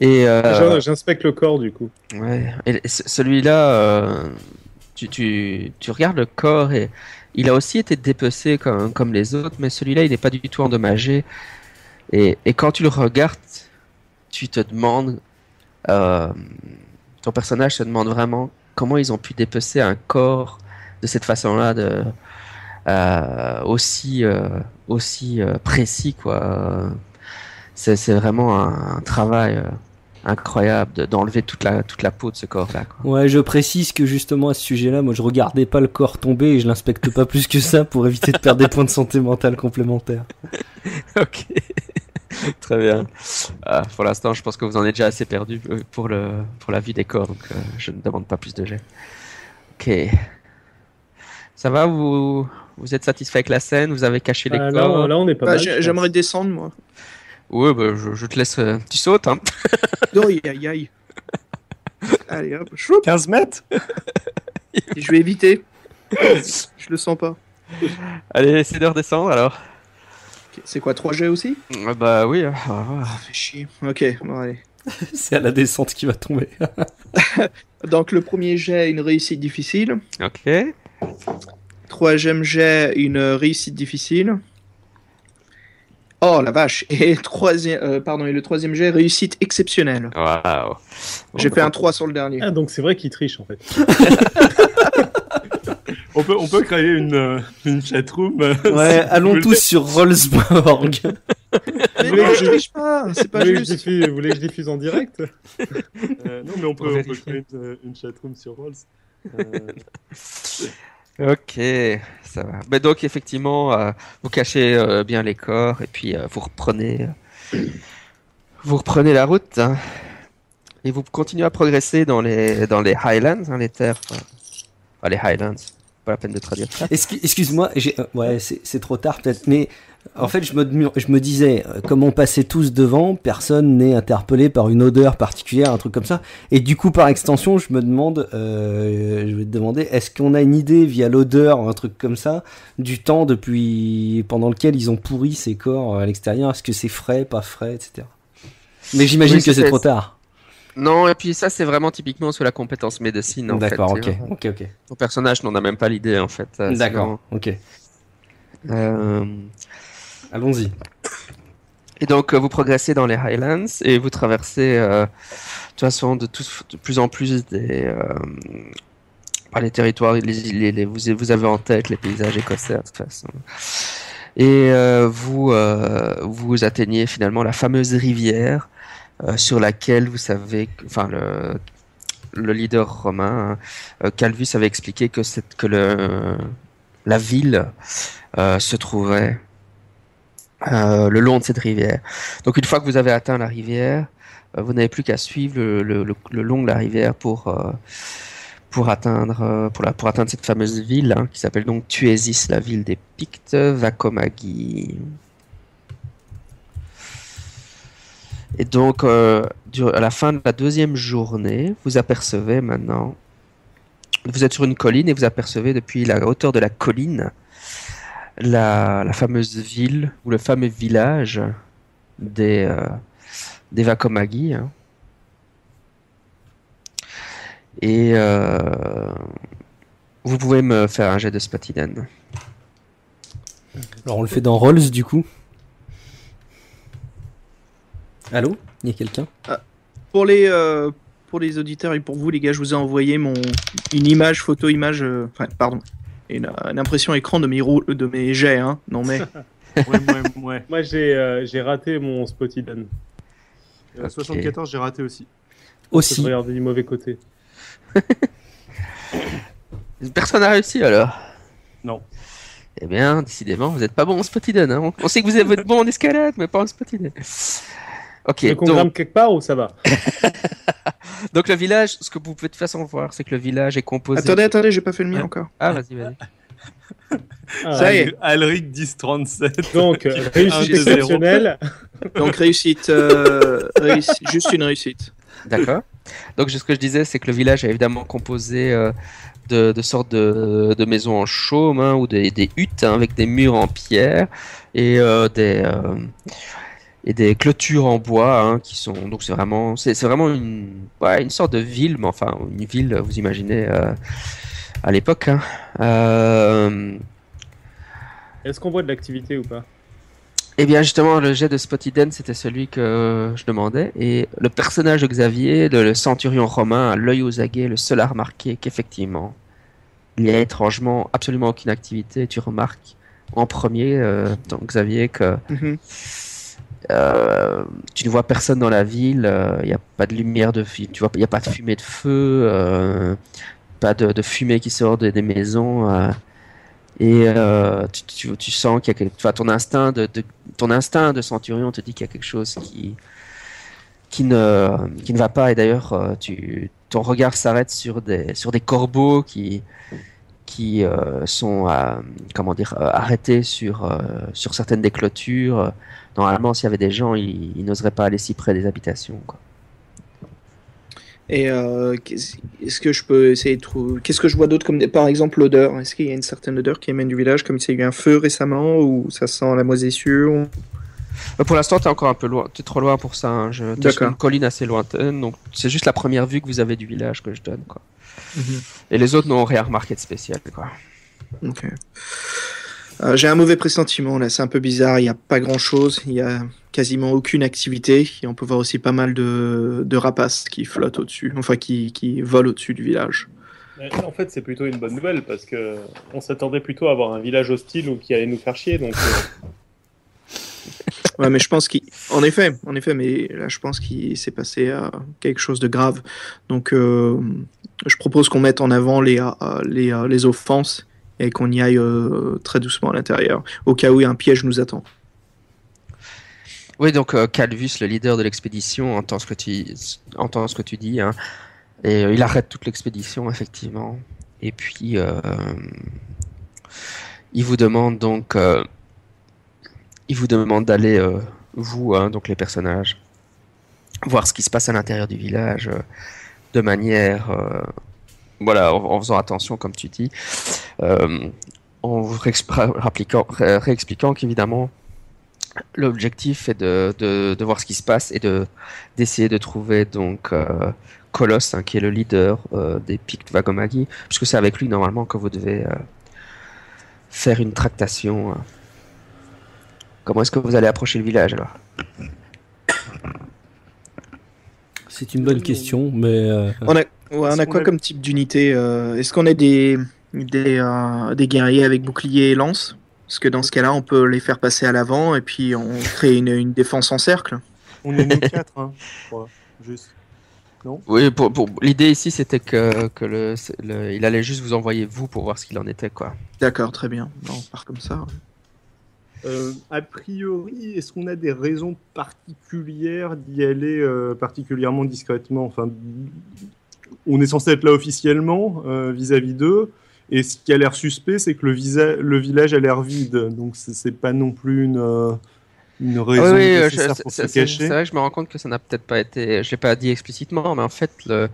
Et J'inspecte le corps, du coup. ouais. Et celui-là, tu regardes le corps et il a aussi été dépecé comme les autres, mais celui-là, il n'est pas du tout endommagé. Et quand tu le regardes, tu te demandes, ton personnage se demande vraiment comment ils ont pu dépecer un corps de cette façon-là, aussi précis, quoi. C'est vraiment un travail incroyable d'enlever toute la peau de ce corps-là, quoi. Ouais, je précise que justement à ce sujet-là, moi je regardais pas le corps tomber et je l'inspecte pas plus que ça pour éviter de perdre des points de santé mentale complémentaires. Ok, très bien. Pour l'instant, je pense que vous en êtes déjà assez perdu pour la vue des corps, donc je ne demande pas plus de jets. Ok. Ça va, vous êtes satisfait avec la scène? Vous avez caché les corps? Là, on est pas Bah, mal. je j'aimerais pense. descendre, moi. Oui, bah, je te laisse. Tu sautes, hein. Oh, aïe, aïe. Allez, hop, choup, 15 mètres. je vais éviter. Je le sens pas. Allez, essaie de redescendre alors. Ok, c'est quoi, 3 jets aussi? Bah oui. Fait chier. Ok, bon, allez. C'est à la descente qui va tomber. Donc, le premier jet, une réussite difficile. Ok. Troisième jet, une réussite difficile. Oh la vache. Et le troisième jet, réussite exceptionnelle. Waouh. J'ai fait un 3 sur le dernier. Ah, donc c'est vrai qu'il triche en fait. On peut créer une chatroom. Ouais, allons tous sur Rollsborg. Mais non, je triche pas, c'est pas Vous juste. voulez que je diffuse en direct? Non, mais on peut créer une chatroom sur Rolls. Ok, ça va. Mais donc effectivement, vous cachez bien les corps et puis vous reprenez la route, hein. Et vous continuez à progresser dans les Highlands, hein, les terres, enfin, les Highlands. Pas la peine de traduire ça. Excuse-moi, ouais, c'est trop tard peut-être, mais en fait, je me disais, comme on passait tous devant, personne n'est interpellé par une odeur particulière, un truc comme ça. Et du coup, par extension, je me demande, je vais te demander, est-ce qu'on a une idée via l'odeur, un truc comme ça, du temps pendant lequel ils ont pourri ces corps à l'extérieur? Est-ce que c'est frais, pas frais, etc. Mais j'imagine que c'est trop tard. Non, et puis ça, c'est vraiment typiquement sous la compétence médecine. D'accord, fait, ok. Ton personnage n'en a même pas l'idée, en fait. D'accord, ok. Allons-y. Et donc, vous progressez dans les Highlands et vous traversez, de toute façon, de plus en plus les territoires. Vous avez en tête les paysages écossais, de toute façon. Et vous atteignez finalement la fameuse rivière. Sur laquelle vous savez, enfin le leader romain, Calvus, avait expliqué que la ville se trouvait le long de cette rivière. Donc une fois que vous avez atteint la rivière, vous n'avez plus qu'à suivre le long de la rivière pour atteindre cette fameuse ville, hein, qui s'appelle donc Tuesis, la ville des Pictes, Vacomagi. Et donc, à la fin de la deuxième journée, vous apercevez maintenant, vous êtes sur une colline et vous apercevez depuis la hauteur de la colline la fameuse ville ou le fameux village des Vacomagi, hein. Et vous pouvez me faire un jet de Spotiden. Alors on le fait dans Rolls du coup. Allô? Il y a quelqu'un? Pour les auditeurs et pour vous, les gars, je vous ai envoyé une image, photo-image, une impression écran de mes jets, hein. Non mais. Ouais. Moi, j'ai raté mon Spotiden. 74, j'ai raté aussi. Je regardais du mauvais côté. Personne n'a réussi alors? Non. Eh bien, décidément, vous n'êtes pas bon en Spotiden, hein. On sait que vous êtes bon en escalade, mais pas en Spotiden. Ok. Donc on grimpe quelque part ou ça va? Donc le village, ce que vous pouvez de toute façon voir, c'est que le village est composé... Attendez, j'ai pas fait le mien encore. Ah, vas-y. Ça y est. Alric 1037. Donc, réussite exceptionnelle. Donc réussite, juste une réussite. D'accord. Donc ce que je disais, c'est que le village est évidemment composé de sortes de maisons en chaume, hein, ou des huttes, hein, avec des murs en pierre et des clôtures en bois, hein, qui sont donc c'est vraiment une sorte de ville, mais enfin une ville, vous imaginez à l'époque, hein. Est-ce qu'on voit de l'activité ou pas? Eh bien justement, le jet de Spotiden, c'était celui que je demandais, et le personnage de Xavier, le centurion romain, à l'œil aux aguets, le seul à remarquer qu'effectivement il y a étrangement absolument aucune activité. Tu remarques en premier, donc Xavier, que tu ne vois personne dans la ville, il n'y a pas de lumière il n'y a pas de fumée de feu, pas de fumée qui sort des maisons, et tu sens qu'il y a ton instinct de centurion te dit qu'il y a quelque chose qui ne va pas, et d'ailleurs ton regard s'arrête sur des corbeaux qui sont arrêtés sur certaines des clôtures. Normalement, s'il y avait des gens, ils n'oseraient pas aller si près des habitations, quoi. Et est-ce que je peux essayer de trouver... Qu'est-ce que je vois d'autre comme par exemple l'odeur? Est-ce qu'il y a une certaine odeur qui émane du village, comme s'il y a eu un feu récemment, ou ça sent la moisissure? Pour l'instant, t'es encore un peu loin. T'es trop loin pour ça, hein. T'es sur une colline assez lointaine, donc c'est juste la première vue que vous avez du village que je donne, quoi. Et les autres n'ont rien remarqué de spécial, quoi. Ok. J'ai un mauvais pressentiment là, c'est un peu bizarre, il n'y a pas grand chose, il y a quasiment aucune activité et on peut voir aussi pas mal de rapaces qui flottent au-dessus, enfin qui volent au-dessus du village. En fait, c'est plutôt une bonne nouvelle parce que on s'attendait plutôt à avoir un village hostile ou qui allait nous faire chier. Donc, Ouais, mais je pense qu'en effet, mais là je pense qu'il s'est passé quelque chose de grave. Donc je propose qu'on mette en avant les offenses et qu'on y aille très doucement à l'intérieur, au cas où un piège nous attend. Oui, donc Calvus, le leader de l'expédition, entend ce que tu dis, hein, et il arrête toute l'expédition, effectivement. Et puis, il vous demande donc, d'aller, vous, hein, donc les personnages, voir ce qui se passe à l'intérieur du village, de manière, voilà, en faisant attention, comme tu dis, en vous réexpliquant qu'évidemment, l'objectif est de voir ce qui se passe et d'essayer de trouver donc Colosse, hein, qui est le leader des Pictes Vagomagi, puisque c'est avec lui normalement que vous devez faire une tractation. Comment est-ce que vous allez approcher le village alors? C'est une bonne question, mais On a quoi comme type d'unité? Est-ce qu'on a des guerriers avec bouclier et lance? Parce que dans ce cas-là, on peut les faire passer à l'avant et puis on crée une défense en cercle. On est nous 4, hein, je crois, juste. Non? Oui, pour l'idée ici, c'était que il allait juste vous envoyer vous pour voir ce qu'il en était, quoi. D'accord, très bien. Non, on part comme ça. A priori, est-ce qu'on a des raisons particulières d'y aller particulièrement discrètement? Enfin, on est censé être là officiellement vis-à-vis d'eux. Et ce qui a l'air suspect, c'est que le village a l'air vide. Donc, c'est pas non plus une raison nécessaire pour se cacher. C'est vrai que je me rends compte que ça n'a peut-être pas été... Je l'ai pas dit explicitement, mais en fait, le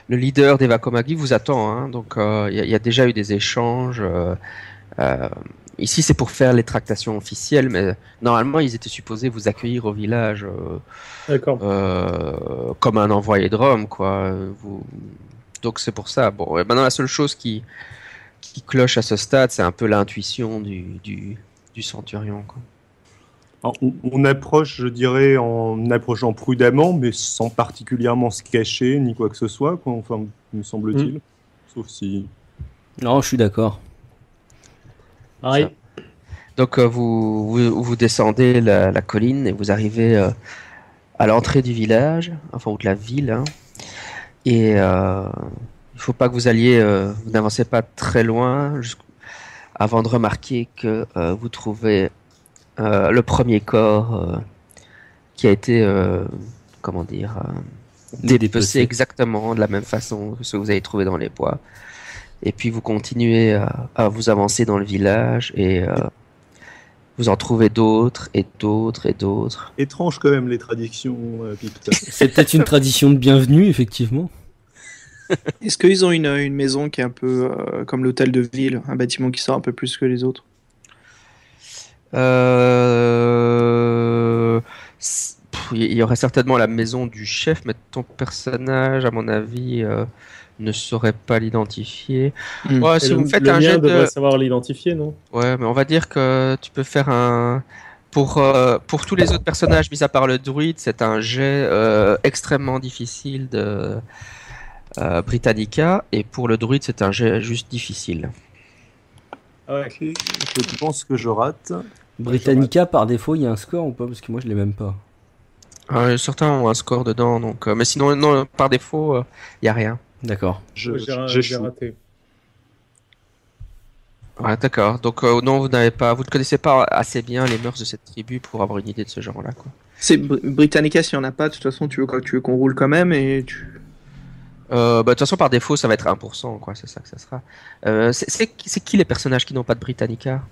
leader des Vagomagi vous attend. Hein, donc, il y a déjà eu des échanges. Ici, c'est pour faire les tractations officielles, mais normalement, ils étaient supposés vous accueillir au village comme un envoyé de Rome, quoi. Donc, c'est pour ça. Bon, et maintenant, la seule chose qui cloche à ce stade, c'est un peu l'intuition du centurion, quoi. Alors, on approche, je dirais, en approchant prudemment, mais sans particulièrement se cacher, ni quoi que ce soit, quoi. Enfin, me semble-t-il. Sauf si... Non, je suis d'accord. Pareil. Donc, vous descendez la colline et vous arrivez à l'entrée du village, enfin, ou de la ville, hein, et il faut pas que vous alliez, vous n'avancez pas très loin avant de remarquer que vous trouvez le premier corps qui a été, comment dire, dépecé exactement de la même façon que ce que vous avez trouvé dans les bois. Et puis vous continuez à vous avancer dans le village et vous en trouvez d'autres et d'autres et d'autres. Étrange quand même les traditions Pictes. C'est peut-être une tradition de bienvenue, effectivement. Est-ce qu'ils ont une maison qui est un peu comme l'hôtel de ville, un bâtiment qui sort un peu plus que les autres? Il y aurait certainement la maison du chef, mais ton personnage, à mon avis, ne saurait pas l'identifier. Ouais, si vous faites un jet devrait savoir l'identifier, non? Ouais, mais on va dire que tu peux faire un... Pour tous les autres personnages, mis à part le druide, c'est un jet extrêmement difficile de Britannica, et pour le druide, c'est un jet juste difficile. Ah ouais. Je pense que je rate. Britannica, par défaut, il y a un score ou pas? Parce que moi, je l'ai même pas. Certains ont un score dedans, donc, mais sinon, non, par défaut, il n'y a rien. D'accord. J'ai raté. Ouais, d'accord. Donc non, vous ne connaissez pas assez bien les mœurs de cette tribu pour avoir une idée de ce genre-là, quoi. C'est Britannica, s'il n'y en a pas, de toute façon, tu veux qu'on roule quand même et de toute façon, par défaut, ça va être 1%, quoi. C'est ça que ça sera. C'est qui les personnages qui n'ont pas de Britannica?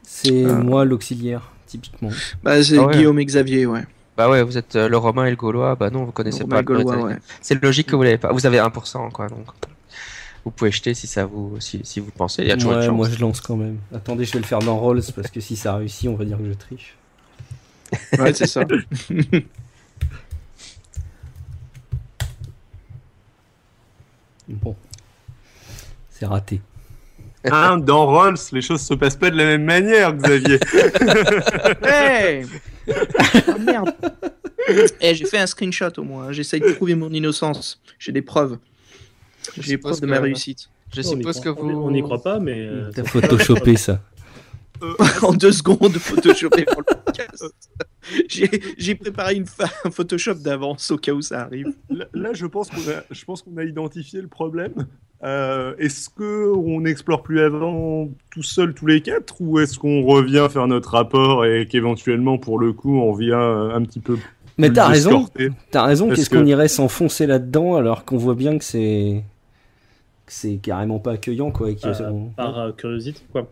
C'est moi l'auxiliaire, typiquement. Bah, c'est ouais. Guillaume et Xavier, ouais. Bah ouais, vous êtes le Romain et le Gaulois. Bah non, vous connaissez pas le Gaulois, ouais. C'est logique que vous l'avez pas. Vous avez 1%, quoi. Donc vous pouvez jeter si vous pensez. Il y a toujours une chance. Moi je lance quand même. Attendez, je vais le faire dans Rolls parce que si ça réussit, on va dire que je triche. Ouais, c'est ça. Bon, c'est raté. Hein, dans Rolls, les choses se passent pas de la même manière, Xavier. Hey oh, merde. J'ai fait un screenshot au moins. J'essaye de prouver mon innocence. J'ai des preuves. J'ai des preuves de ma réussite. Je suppose que vous... On n'y croit pas, mais... T'as photoshopé ça. En 2 secondes, photoshopé pour le podcast. J'ai préparé un Photoshop d'avance au cas où ça arrive. Là, je pense qu'on a identifié le problème. Est-ce qu'on n'explore plus avant tout seul, tous les 4, ou est-ce qu'on revient faire notre rapport et qu'éventuellement, pour le coup, on vient un petit peu... Mais t'as raison. escorté. T'as raison. Parce Qu'est-ce que- qu'on irait s'enfoncer là-dedans alors qu'on voit bien que c'est carrément pas accueillant quoi. Par curiosité, quoi.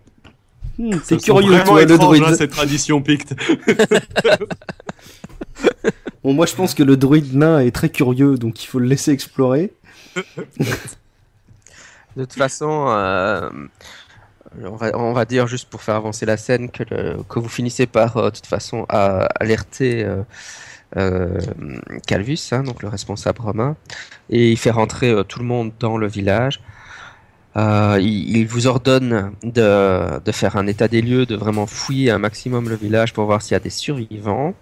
T'es Ça curieux sent vraiment toi, le étrange, druide. hein, cette tradition picte. Bon, moi je pense que le druide nain est très curieux, donc il faut le laisser explorer. De toute façon, on va dire juste pour faire avancer la scène que vous finissez par de toute façon alerter Calvus, hein, donc le responsable romain, et il fait rentrer tout le monde dans le village. Il vous ordonne de faire un état des lieux, de vraiment fouiller un maximum le village pour voir s'il y a des survivants.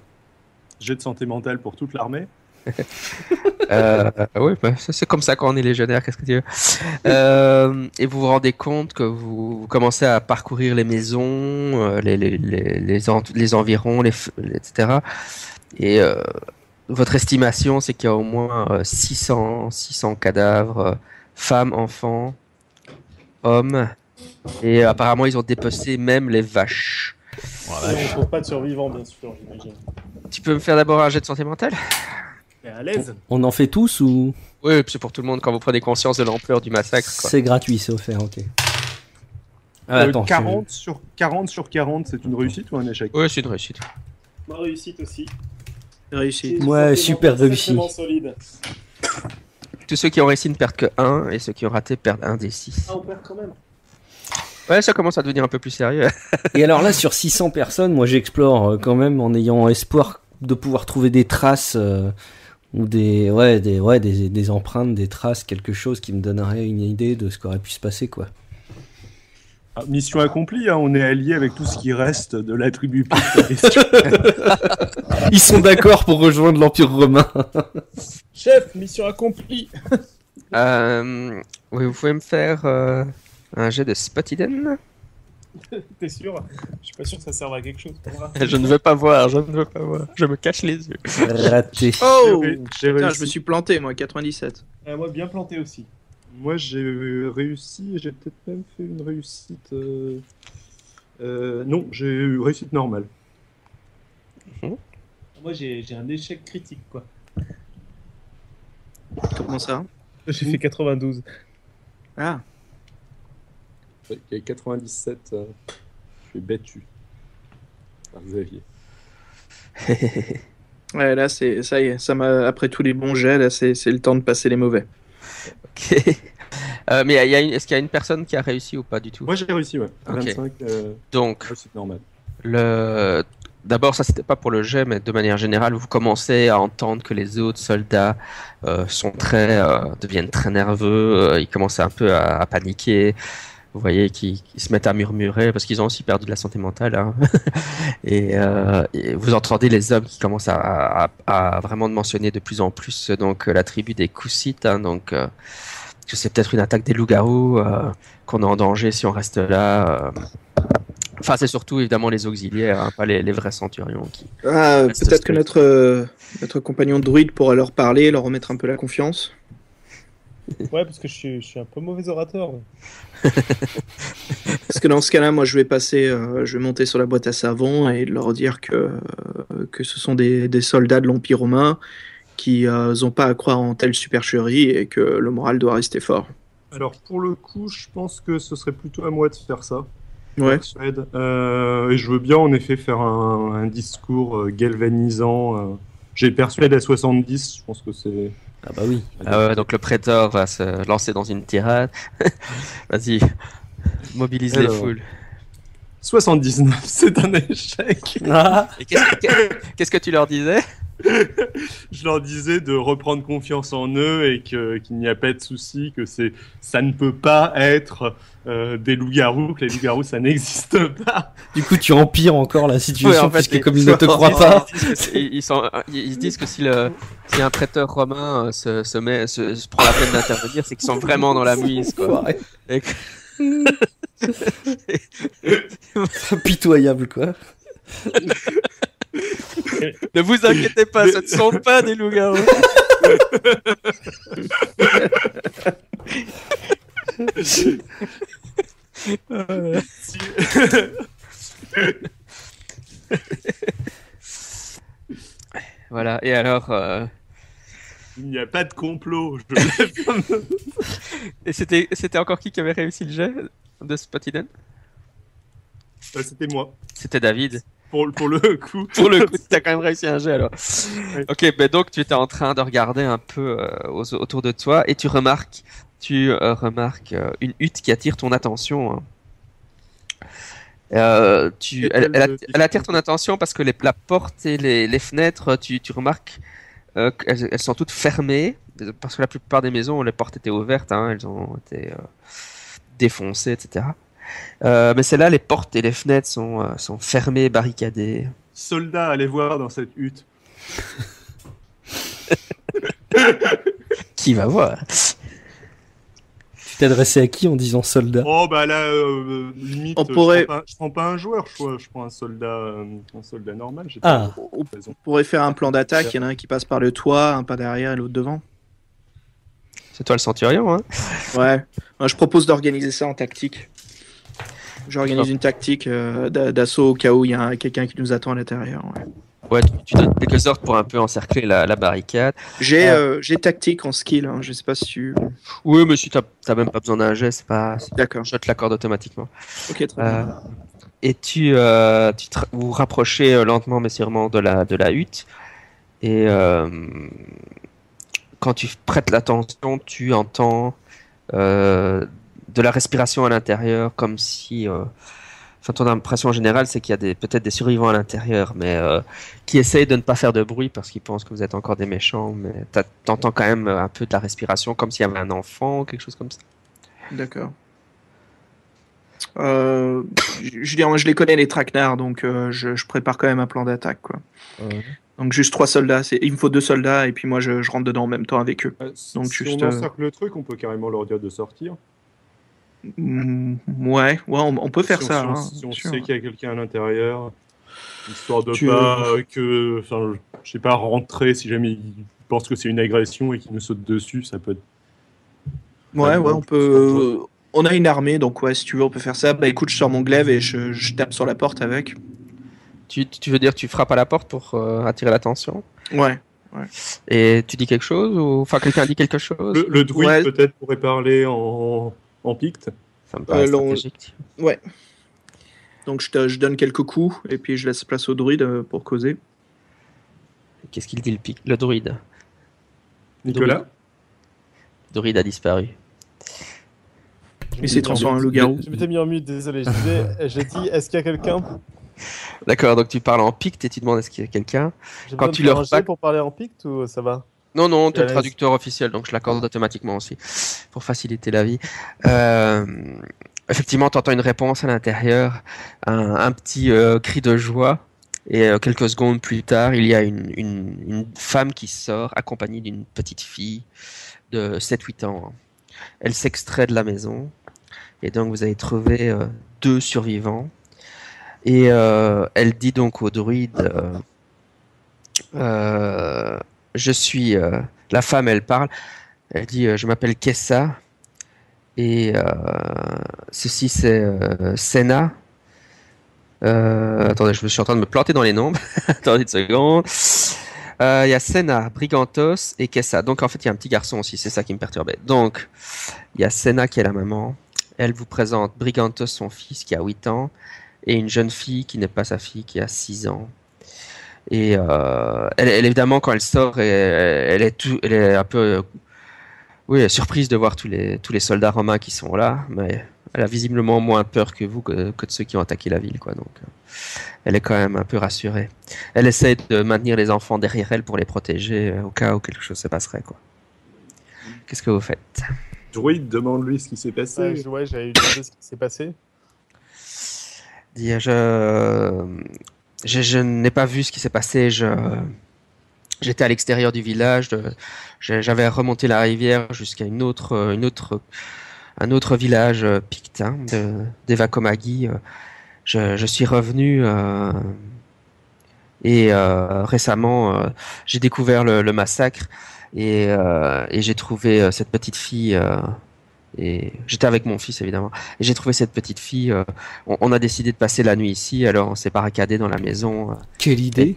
Jet de santé mentale pour toute l'armée. Oui, bah, c'est comme ça quand on est légionnaire, qu'est-ce que tu veux. Et vous vous rendez compte que vous commencez à parcourir les maisons, les environs, etc. Et votre estimation, c'est qu'il y a au moins 600 cadavres, femmes, enfants, hommes, et apparemment ils ont dépecé même les vaches. On ne trouve pas de survivants, bien sûr, j'imagine. Tu peux me faire d'abord un jet de santé mentale? Mais à l'aise. On en fait tous ou Oui, c'est pour tout le monde quand vous prenez conscience de l'ampleur du massacre, quoi. c'est gratuit, c'est offert, ok. Ah, attends, 40 sur 40, c'est une réussite ou un échec? Oui, c'est une réussite. Ma réussite aussi. Réussite. Ouais, super réussi. Solide. Tous ceux qui ont réussi ne perdent que 1 et ceux qui ont raté perdent 1 des 6. Ah, on perd quand même. Ouais, ça commence à devenir un peu plus sérieux. Et alors là, sur 600 personnes, moi j'explore quand même en ayant espoir de pouvoir trouver des traces ou des empreintes, des traces, quelque chose qui me donnerait une idée de ce qu'aurait pu se passer, quoi. Ah, mission accomplie, hein, on est allié avec tout ce qui reste de la tribu picte. Ils sont d'accord pour rejoindre l'Empire romain. Chef, mission accomplie. Oui, vous pouvez me faire un jet de spot hidden? T'es sûr? Je suis pas sûr que ça serve à quelque chose. Je ne veux pas voir, je me cache les yeux. Raté. Oh J'ai Putain, réussi. je me suis planté, moi, 97. Moi, bien planté aussi. Moi, j'ai réussi, et j'ai peut-être même fait une réussite. Non, j'ai eu réussite normale. Moi, j'ai un échec critique, quoi. Comment ça? J'ai fait 92. Ah, Ouais, il y a 97, je suis battu par Xavier. ouais, là, ça y est, ça m'a, après tous les bons jets, là, c'est le temps de passer les mauvais. Ok. Mais est-ce qu'il y a une personne qui a réussi ou pas du tout? Moi, j'ai réussi, ouais. Ok. 25, Donc, réussite normale. d'abord, ça c'était pas pour le jet, mais de manière générale, vous commencez à entendre que les autres soldats deviennent très nerveux, ils commencent un peu à paniquer. Vous voyez qu'ils se mettent à murmurer parce qu'ils ont aussi perdu de la santé mentale. Hein. Et vous entendez les hommes qui commencent à vraiment mentionner de plus en plus donc la tribu des Coussites. Hein, donc que c'est peut-être une attaque des loups-garous, qu'on est en danger si on reste là. Enfin, c'est surtout évidemment les auxiliaires, hein, pas les vrais centurions qui. Ah, Reste peut-être que strict. notre compagnon druide pourra leur parler, leur remettre un peu la confiance. Ouais, parce que je suis un peu mauvais orateur. Parce que dans ce cas-là, moi, je vais monter sur la boîte à savon et leur dire que ce sont des soldats de l'Empire romain qui n'ont pas à croire en telle supercherie et que le moral doit rester fort. Alors, pour le coup, je pense que ce serait plutôt à moi de faire ça. Ouais. Persuade. Et je veux bien, en effet, faire un discours galvanisant. J'ai Persuade à 70, je pense que c'est... Ah bah oui. Ah ouais, donc le prétor va se lancer dans une tirade. Vas-y, mobilise les Alors. foules. 79, c'est un échec. Ah, Et qu'est-ce que tu leur disais? je leur disais de reprendre confiance en eux et qu'il n'y a pas de souci, que ça ne peut pas être des loups-garous, que les loups-garous ça n'existe pas. Du coup, tu empires encore la situation, Ouais, en fait, puisque comme ils ne te croient pas. Ils se disent que si un prêteur romain se prend la peine d'intervenir, c'est qu'ils sont vraiment dans la mise, quoi. Ouais. Et que- Pitoyable, quoi. Ne vous inquiétez pas, ce ne sont pas des loups-garous. Voilà, et alors... Il n'y a pas de complot. Et c'était encore qui avait réussi le jet de Spot Hidden? C'était moi. C'était David. Pour le coup. Pour le coup, tu as quand même réussi un jet alors. Ouais. Ok, ben donc tu étais en train de regarder un peu autour de toi et tu remarques une hutte qui attire ton attention. Hein. Elle attire ton attention parce que la porte et les fenêtres, tu remarques qu'elles sont toutes fermées parce que la plupart des maisons, les portes étaient ouvertes, hein, elles ont été défoncées, etc. Mais celles-là, les portes et les fenêtres sont fermées, barricadées. Soldats, allez voir dans cette hutte. Qui va voir? Tu t'es adressé à qui en disant soldat? Oh bah là, limite, On pourrait- je prends pas un joueur, je prends un soldat normal. J'ai Ah. pas raison. On pourrait faire un plan d'attaque, il y en a un qui passe par le toit, un pas derrière et l'autre devant. C'est toi le centurion, hein? Ouais, moi, je propose d'organiser ça en tactique. J'organise une tactique d'assaut au cas où il y a quelqu'un qui nous attend à l'intérieur. Ouais. Ouais, tu donnes quelques ordres pour un peu encercler la barricade. J'ai tactique en skill, hein, je sais pas si tu... Oui, mais si t'as même pas besoin d'un jet, c'est pas... D'accord, Je te l'accorde automatiquement. ok, très bien. Et vous rapprochez lentement mais sûrement de la hutte. Et quand tu prêtes l'attention, tu entends de la respiration à l'intérieur, comme si... Enfin, ton impression générale, c'est qu'il y a peut-être des survivants à l'intérieur, mais qui essayent de ne pas faire de bruit parce qu'ils pensent que vous êtes encore des méchants. Mais t'entends quand même un peu de la respiration, comme s'il y avait un enfant ou quelque chose comme ça. D'accord. Je veux dire, moi je les connais les traquenards, donc je prépare quand même un plan d'attaque, quoi. Donc juste 3 soldats, il me faut 2 soldats et puis moi je rentre dedans en même temps avec eux. Donc, si juste, on encercle le truc, on peut carrément leur dire de sortir. Ouais, on peut faire Si on- ça. Si on, hein, si on sûr. sait qu'il y a quelqu'un à l'intérieur, histoire de Tu- pas enfin, je sais pas, rentrer si jamais ils pensent que c'est une agression et qu'ils nous sautent dessus, ça peut être. Ouais, bon, on peut. On a une armée, donc ouais, si tu veux, on peut faire ça. Bah écoute, je sors mon glaive et je tape sur la porte avec. Tu veux dire tu frappes à la porte pour attirer l'attention? Ouais. Et tu dis quelque chose ou enfin quelqu'un dit quelque chose? Le druide Ouais. peut-être pourrait parler en picte. Ça me paraît long- stratégique. Ouais. Donc je donne quelques coups et puis je laisse place au druide pour causer. Qu'est-ce qu'il dit le druide? Nicolas. Le druide a disparu. Il s'est transformé en loup-garou. Je m'étais mis en mute, désolé. J'ai dit, est-ce qu'il y a quelqu'un? D'accord, donc tu parles en picte et tu demandes est-ce qu'il y a quelqu'un? J'ai Quand besoin de tu faire leur un jet pack- pour parler en picte ou ça va? Non, t'es À le l'aise. traducteur officiel, donc je l'accorde automatiquement aussi, pour faciliter la vie. Effectivement, tu entends une réponse à l'intérieur, un petit cri de joie, et quelques secondes plus tard, il y a une femme qui sort, accompagnée d'une petite fille de 7-8 ans. Elle s'extrait de la maison, et donc vous avez trouvé 2 survivants. Et elle dit donc au druide... je suis la femme, elle parle. Elle dit je m'appelle Kessa et ceci c'est Senna. Attendez, je me suis en train de me planter dans les noms. Attendez une seconde. Il y a Senna, Brigantos et Kessa. Donc en fait il y a un petit garçon aussi, c'est ça qui me perturbait. Donc il y a Senna qui est la maman. Elle vous présente Brigantos, son fils qui a 8 ans, et une jeune fille qui n'est pas sa fille qui a 6 ans. Et elle évidemment quand elle sort, elle est un peu surprise de voir tous les soldats romains qui sont là, mais elle a visiblement moins peur que vous que de ceux qui ont attaqué la ville, quoi. Donc, elle est quand même un peu rassurée. Elle essaie de maintenir les enfants derrière elle pour les protéger au cas où quelque chose se passerait, quoi. Qu'est-ce que vous faites? Druide, demande-lui ce qui s'est passé. Ouais, j'avais eu demandé ce qui s'est passé. Dis, je n'ai pas vu ce qui s'est passé. J'étais à l'extérieur du village. J'avais remonté la rivière jusqu'à un autre village picte, hein, d'Evakomagi. Je suis revenu et récemment j'ai découvert le massacre et j'ai trouvé cette petite fille. Et j'étais avec mon fils évidemment. Et j'ai trouvé cette petite fille. On a décidé de passer la nuit ici. Alors on s'est barricadé dans la maison. Quelle idée!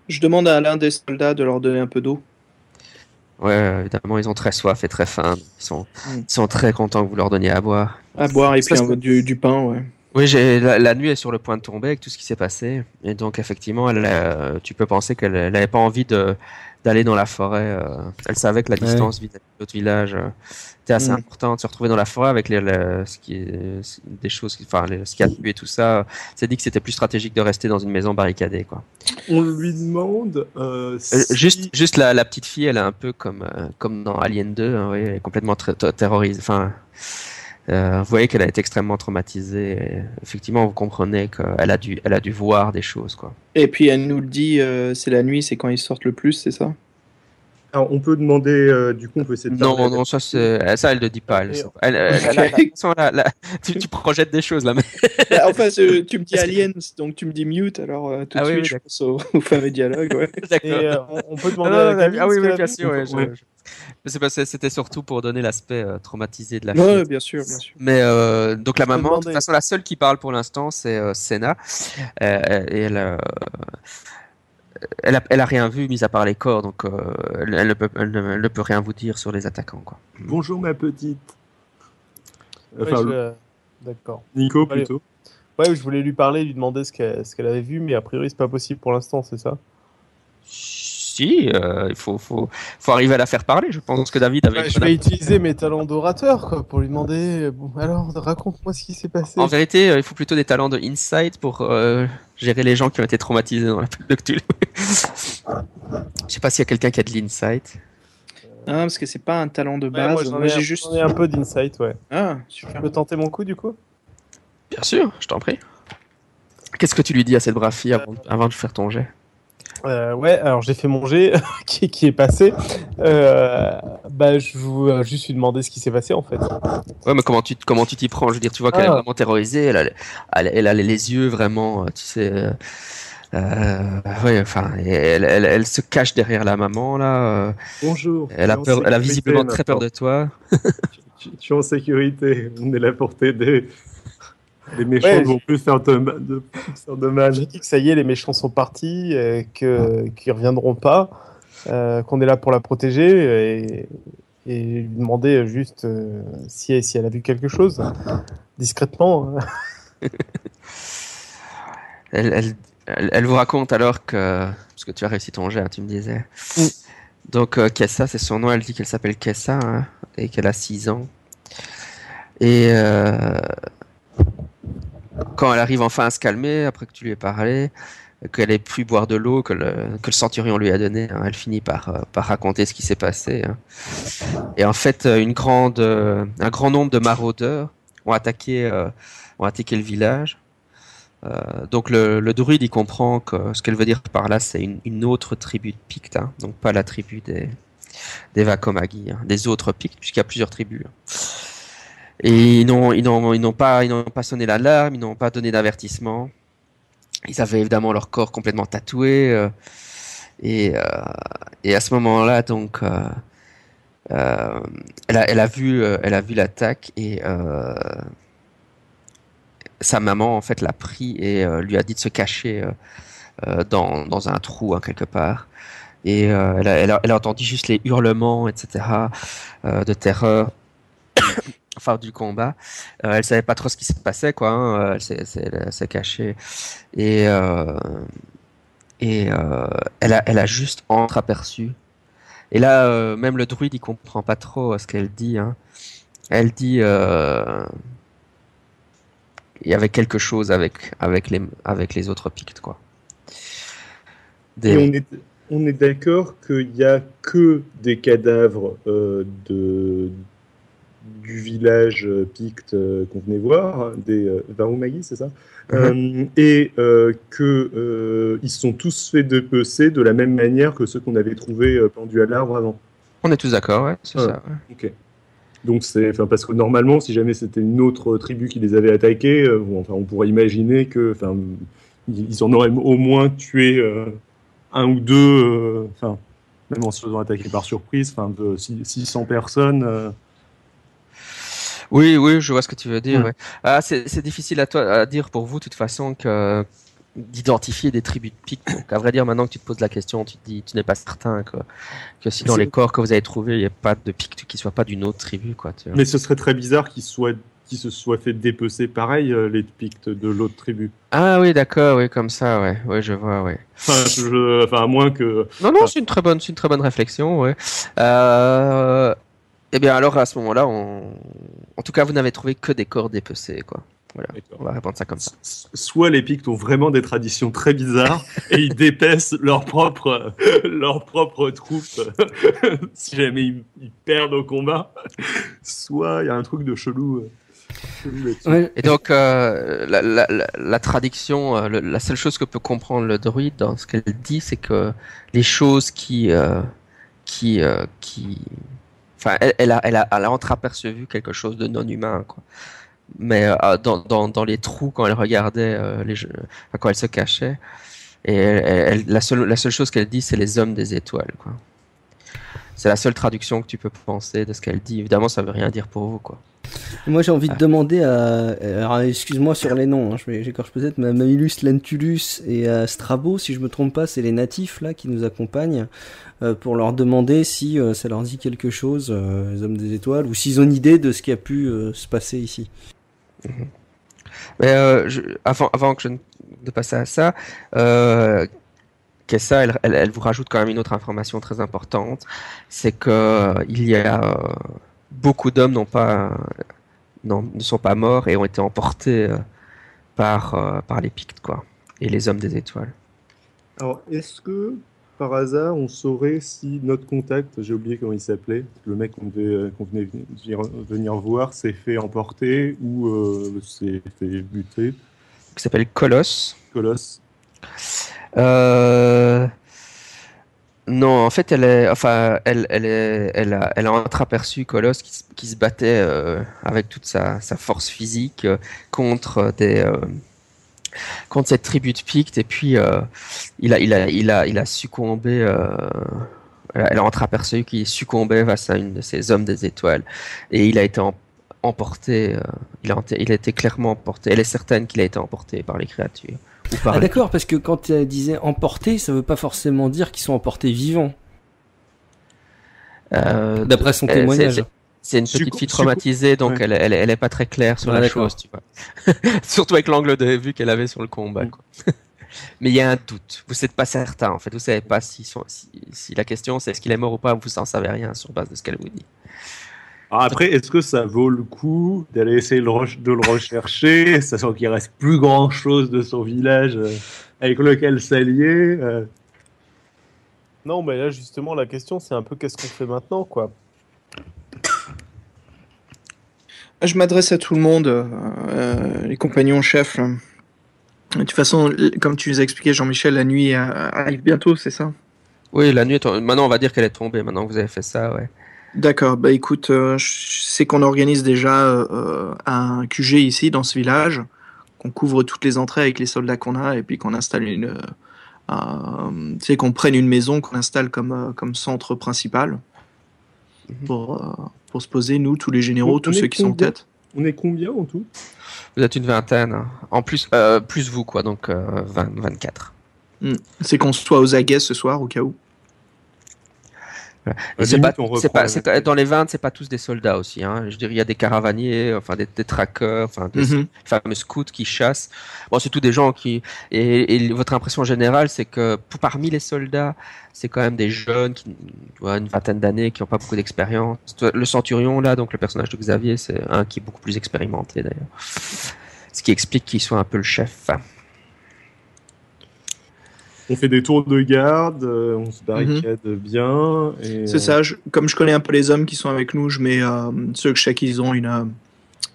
Je demande à l'un des soldats de leur donner un peu d'eau. Ouais, évidemment, ils ont très soif et très faim. Ils sont très contents que vous leur donniez à boire. À boire et puis du pain, ouais. Oui, la nuit est sur le point de tomber avec tout ce qui s'est passé. Et donc, effectivement, tu peux penser qu'elle n'avait pas envie d'aller dans la forêt. Elle savait que la distance vis-à-vis de l'autre village était assez importante. Se retrouver dans la forêt avec ce qui a tué et tout ça, c'est dit que c'était plus stratégique de rester dans une maison barricadée, quoi. On lui demande juste la petite fille, elle est un peu comme dans Alien 2, hein, oui, elle est complètement terrorisée. Enfin, vous voyez qu'elle a été extrêmement traumatisée. Et effectivement, vous comprenez qu'elle a dû voir des choses, quoi. Et puis elle nous le dit, c'est la nuit, c'est quand ils sortent le plus, c'est ça? Alors, on peut demander, du coup, on peut essayer de parler. Non, ça, elle ne dit pas. Tu projettes des choses, là. Mais... Enfin, tu me dis aliens, donc tu me dis mute, alors tout de suite, je pense au fameux dialogue. Ouais. D'accord. On peut demander à Camille. Oui, bien sûr. C'était surtout pour donner l'aspect traumatisé de la fille. Ouais, bien sûr. Mais donc la maman, de toute façon, la seule qui parle pour l'instant, c'est Senna. Et elle a rien vu, mis à part les corps, donc elle ne peut rien vous dire sur les attaquants, quoi. Bonjour ma petite. D'accord. Nico plutôt. Ouais, je voulais lui parler, lui demander ce qu'elle avait vu, mais a priori c'est pas possible pour l'instant, c'est ça? Si, il faut arriver à la faire parler. Je pense que David avait. Je vais utiliser mes talents d'orateur, quoi, pour lui demander. Bon, alors, raconte-moi ce qui s'est passé. En vérité, il faut plutôt des talents de insight pour gérer les gens qui ont été traumatisés dans la période de Cthulhu. Je sais pas s'il y a quelqu'un qui a de l'insight. Ah, parce que c'est pas un talent de base. Moi, j'ai juste un peu d'insight, ouais. Ah, super. Je peux tenter mon coup, du coup? Bien sûr, je t'en prie. Qu'est-ce que tu lui dis à cette brave fille avant de faire ton jet? Ouais, alors j'ai fait mon jet qui est passé. Je veux juste lui demander ce qui s'est passé en fait. Ouais, mais comment tu t'y prends? Je veux dire, tu vois qu'elle est vraiment terrorisée. Elle a les yeux vraiment, tu sais. Ouais, enfin, elle se cache derrière la maman là. Bonjour. Elle a visiblement très peur de toi. Tu es en sécurité. On est là pour t'aider. Les méchants ne vont plus faire de mal. J'ai dit que ça y est, les méchants sont partis, qu'ils reviendront pas, qu'on est là pour la protéger et lui demander juste si elle a vu quelque chose discrètement. Elle vous raconte alors parce que tu as réussi ton jet, hein, tu me disais. Donc Kessa, c'est son nom. Elle dit qu'elle s'appelle Kessa, hein, et qu'elle a 6 ans. Et quand elle arrive enfin à se calmer, après que tu lui aies parlé, qu'elle ait pu boire de l'eau que le centurion lui a donné, hein, elle finit par raconter ce qui s'est passé. Hein. Et en fait, un grand nombre de maraudeurs ont attaqué le village. Donc le druide, il comprend que ce qu'elle veut dire par là, c'est une autre tribu de Pictes, hein, donc pas la tribu des Vakomagi, hein, des autres Pictes, puisqu'il y a plusieurs tribus. Hein. Et ils n'ont pas sonné l'alarme, ils n'ont pas donné d'avertissement. Ils avaient évidemment leur corps complètement tatoué. Et à ce moment-là, donc, elle a vu l'attaque et sa maman en fait l'a pris et lui a dit de se cacher dans un trou, hein, quelque part. Et elle a entendu juste les hurlements, etc., de terreur. Enfin, du combat. Elle savait pas trop ce qui se passait, quoi. Hein. Elle s'est cachée. Et elle a juste entreaperçu. Et là, même le druide, il comprend pas trop ce qu'elle dit. Hein. Elle dit il y avait quelque chose avec les autres Pictes, quoi. Et on est d'accord qu'il n'y a que des cadavres du village Picte qu'on venait voir, des Varumagi, c'est ça? Et qu'ils sont tous faits dépecer de la même manière que ceux qu'on avait trouvés pendus à l'arbre avant. On est tous d'accord, ouais, c'est ça. Ouais. Ok. Donc parce que normalement, si jamais c'était une autre tribu qui les avait attaqués, on pourrait imaginer que, ils en auraient au moins tué un ou deux, même en se faisant attaquer par surprise, de 600 personnes. Oui, je vois ce que tu veux dire. Ouais. C'est difficile à dire pour vous, de toute façon, d'identifier des tribus de Pictes. Donc, à vrai dire, maintenant que tu te poses la question, tu te dis, tu n'es pas certain que si dans les corps que vous avez trouvés, il n'y a pas de Pictes qui ne soient pas d'une autre tribu, quoi. Tu vois. Mais ce serait très bizarre qu'ils se soient fait dépecer pareil, les Pictes de l'autre tribu. Ah oui, d'accord, oui, comme ça, ouais. Ouais, je vois, ouais. À moins que... Non, c'est une très bonne réflexion, ouais. Eh bien, alors, à ce moment-là, en tout cas, vous n'avez trouvé que des corps dépecés, quoi. Voilà, on va répondre ça comme ça. Soit les Pictes ont vraiment des traditions très bizarres et ils dépècent leurs propres troupes si jamais ils perdent au combat, soit il y a un truc de chelou. Ouais. Et donc, la traduction, la seule chose que peut comprendre le druide dans ce qu'elle dit, c'est que les choses elle a entreapercevu quelque chose de non humain, quoi. Mais dans les trous, quand elle regardait quand elle se cachait, et la seule chose qu'elle dit, c'est les hommes des étoiles, quoi. C'est la seule traduction que tu peux penser de ce qu'elle dit. Évidemment, ça veut rien dire pour vous, quoi. Moi, j'ai envie de demander alors, excuse-moi sur les noms, j'écorche peut-être, mais Mamilus, Lentulus et Strabo, si je me trompe pas, c'est les natifs là qui nous accompagnent, pour leur demander si ça leur dit quelque chose, les hommes des étoiles, ou s'ils ont une idée de ce qui a pu se passer ici. Mais avant de passer à ça, Kessa, elle vous rajoute quand même une autre information très importante, c'est que il y a beaucoup d'hommes ne sont pas morts et ont été emportés par les Pictes, quoi, et les hommes des étoiles. Alors, est-ce que par hasard on saurait si notre contact, j'ai oublié comment il s'appelait, le mec qu'on venait venir voir, s'est fait emporter ou s'est fait buter? Qui s'appelle Colosse. Non, en fait, elle a entreaperçu Colosse qui se battait avec toute sa force physique contre cette tribu de Pictes, et puis il a succombé. Elle a entreaperçu qu'il succombait face à une de ces hommes des étoiles, et il a été emporté. Il a été clairement emporté. Elle est certaine qu'il a été emporté par les créatures. D'accord, parce que quand elle disait emporté, ça veut pas forcément dire qu'ils sont emportés vivants. D'après son témoignage. C'est une petite fille traumatisée, donc elle est pas très claire sur la chose, tu vois. Surtout avec l'angle de vue qu'elle avait sur le combat, quoi. Mais il y a un doute. Vous n'êtes pas certain, en fait. Vous savez pas si la question c'est est-ce qu'il est mort ou pas. Vous n'en savez rien sur base de ce qu'elle vous dit. Alors après, est-ce que ça vaut le coup d'aller essayer de le rechercher, sachant qu'il reste plus grand chose de son village avec lequel s'allier Non, mais là justement la question c'est un peu qu'est-ce qu'on fait maintenant, quoi. Je m'adresse à tout le monde, les compagnons chefs. De toute façon, comme tu nous as expliqué, Jean-Michel, la nuit arrive bientôt, c'est ça? Oui, la nuit maintenant on va dire qu'elle est tombée, maintenant que vous avez fait ça, ouais. D'accord, bah écoute, je sais qu'on organise déjà un QG ici, dans ce village, qu'on couvre toutes les entrées avec les soldats qu'on a, et puis qu'on installe qu'on prenne une maison, qu'on installe comme centre principal, pour se poser, nous, tous les généraux, tous ceux qui sont en tête. On est combien en tout? Vous êtes une vingtaine, hein. En plus, plus vous, quoi, donc 24. C'est qu'on soit aux aguets ce soir, au cas où. Et dans les 20, c'est pas tous des soldats aussi. Hein. Je dirais, il y a des caravaniers, enfin des trackers, enfin des fameux scouts qui chassent. Bon, c'est tous des gens qui. Et votre impression générale, c'est que parmi les soldats, c'est quand même des jeunes, qui, une vingtaine d'années, qui n'ont pas beaucoup d'expérience. Le centurion là, donc le personnage de Xavier, c'est un qui est beaucoup plus expérimenté d'ailleurs. Ce qui explique qu'il soit un peu le chef. On fait des tours de garde, on se barricade bien. Et... C'est ça, comme je connais un peu les hommes qui sont avec nous, je mets ceux que je sais qu'ils ont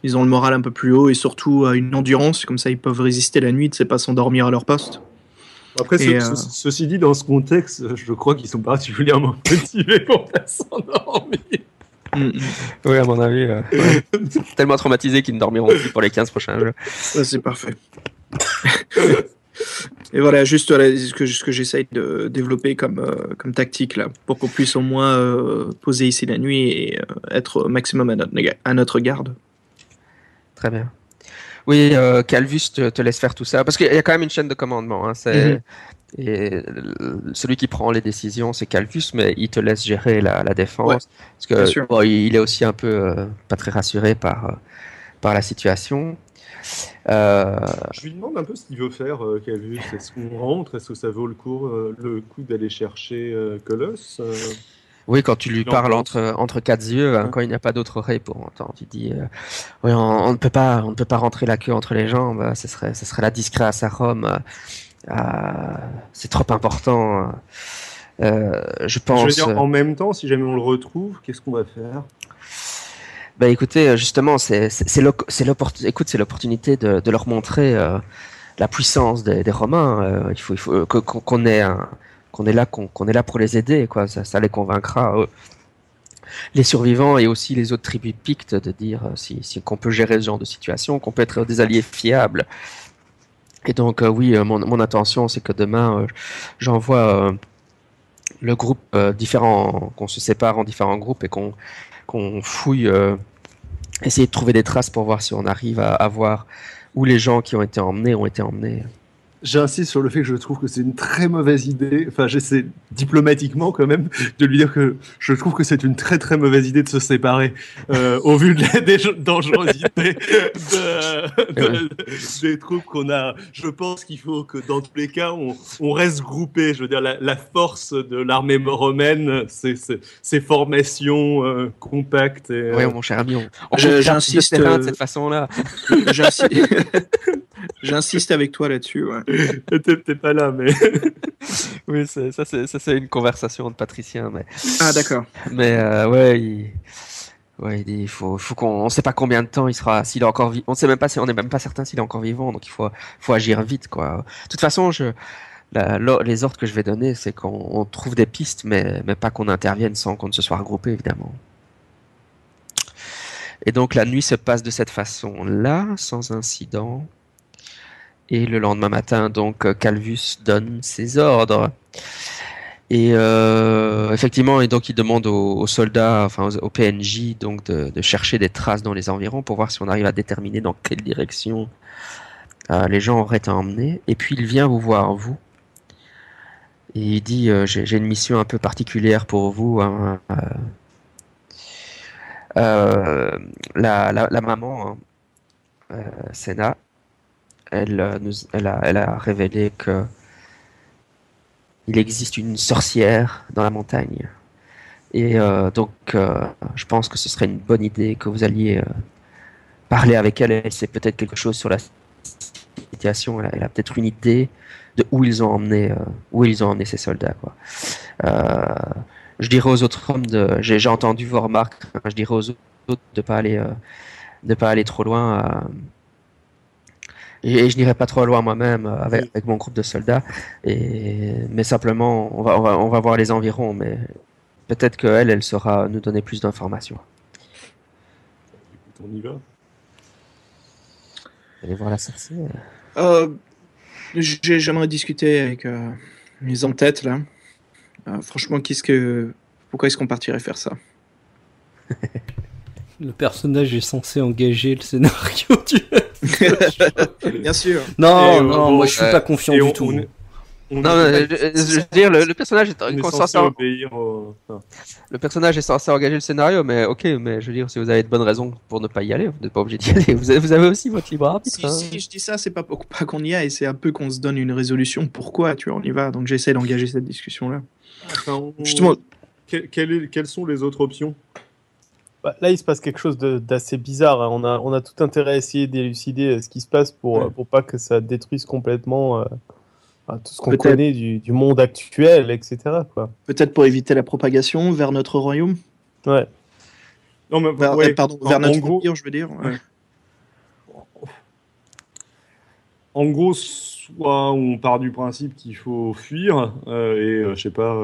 ils ont le moral un peu plus haut et surtout une endurance, comme ça ils peuvent résister la nuit, c'est pas s'endormir à leur poste. Après, ceci dit, dans ce contexte, je crois qu'ils sont particulièrement motivés pour pas s'endormir. Oui, à mon avis, tellement traumatisés qu'ils ne dormiront plus pour les 15 prochains jeux. Ça, c'est parfait. Et voilà, juste ce que j'essaye de développer comme tactique là, pour qu'on puisse au moins poser ici la nuit et être au maximum à notre garde. Très bien. Oui, Calvus te laisse faire tout ça, parce qu'il y a quand même une chaîne de commandement. Hein, et celui qui prend les décisions, c'est Calvus, mais il te laisse gérer la défense. Ouais, parce que il est aussi un peu pas très rassuré par la situation. Je lui demande un peu ce qu'il veut faire, Calvus. Est-ce qu'on rentre? Est-ce que ça vaut le coup d'aller chercher Colosse Oui, quand tu lui parles entre quatre yeux, quand il n'y a pas d'autre oreille pour entendre, tu dis oui, on ne peut pas rentrer la queue entre les jambes, ce serait la disgrâce à Rome, c'est trop important. Je pense. Je veux dire, en même temps, si jamais on le retrouve, qu'est-ce qu'on va faire? Bah écoutez, justement, c'est l'opportunité de leur montrer la puissance des Romains. Il faut qu'on est là pour les aider, quoi. Ça les convaincra, les survivants et aussi les autres tribus pictes, de dire qu'on peut gérer ce genre de situation, qu'on peut être des alliés fiables. Et donc oui, mon intention, c'est que demain, j'envoie le groupe différent, qu'on se sépare en différents groupes et qu'on fouille, essayer de trouver des traces pour voir si on arrive à voir où les gens qui ont été emmenés ont été emmenés. J'insiste sur le fait que je trouve que c'est une très mauvaise idée. Enfin, j'essaie diplomatiquement quand même de lui dire que je trouve que c'est une très très mauvaise idée de se séparer au vu des dangerosités des troupes qu'on a. Je pense qu'il faut que dans tous les cas, on reste groupé. Je veux dire, la force de l'armée romaine, c'est ces formations compactes. Oui, mon cher ami, j'insiste de cette façon-là. J'insiste avec toi là-dessus. Ouais. T'es pas là, mais. Oui, ça c'est une conversation de patricien, mais. Ah d'accord. Mais il faut qu'on, on sait pas combien de temps il sera, s'il est encore vivant. On n'est même pas certain s'il est encore vivant, donc il faut agir vite, quoi. De toute façon, les ordres que je vais donner, c'est qu'on trouve des pistes, mais pas qu'on intervienne sans qu'on ne se soit regroupé, évidemment. Et donc la nuit se passe de cette façon-là, sans incident. Et le lendemain matin, donc, Calvus donne ses ordres. Et effectivement, et donc il demande aux soldats, enfin aux PNJ, donc de chercher des traces dans les environs pour voir si on arrive à déterminer dans quelle direction les gens auraient été emmenés. Et puis il vient vous voir, vous. Et il dit j'ai une mission un peu particulière pour vous. Hein, la maman, Senna, elle a révélé que il existe une sorcière dans la montagne. Et donc, je pense que ce serait une bonne idée que vous alliez parler avec elle. Elle sait peut-être quelque chose sur la situation. Elle a peut-être une idée de où ils ont emmené ces soldats, quoi. Je dirais aux autres hommes j'ai entendu vos remarques. Je dirais aux autres de pas aller trop loin. Et je n'irai pas trop loin moi-même avec mon groupe de soldats. Mais simplement, on va voir les environs. Mais peut-être qu'elle saura nous donner plus d'informations. On y va. Allez voir la sorcière. J'aimerais discuter avec les en-tête là. Franchement, pourquoi est-ce qu'on partirait faire ça? Le personnage est censé engager le scénario du... Bien sûr. Non, moi je suis pas confiant du tout. Non, je veux dire, le personnage est on est censé censé obéir le personnage est censé engager le scénario, mais ok, mais je veux dire, si vous avez de bonnes raisons pour ne pas y aller, vous n'êtes pas obligé d'y aller. Vous avez aussi votre libre arbitre. Si je dis ça, c'est pas qu'on y aille, c'est un peu qu'on se donne une résolution. Pourquoi, tu vois, on y va. Donc j'essaie d'engager cette discussion-là. Justement. Quelles sont les autres options? Bah, là, il se passe quelque chose d'assez bizarre. Hein. On a tout intérêt à essayer d'élucider ce qui se passe pour pas que ça détruise complètement tout ce qu'on connaît du monde actuel, etc. Quoi. Peut-être pour éviter la propagation vers notre royaume. Ouais. Non, mais, vers notre empire, je veux dire. Ouais. En gros, soit on part du principe qu'il faut fuir et, je sais pas,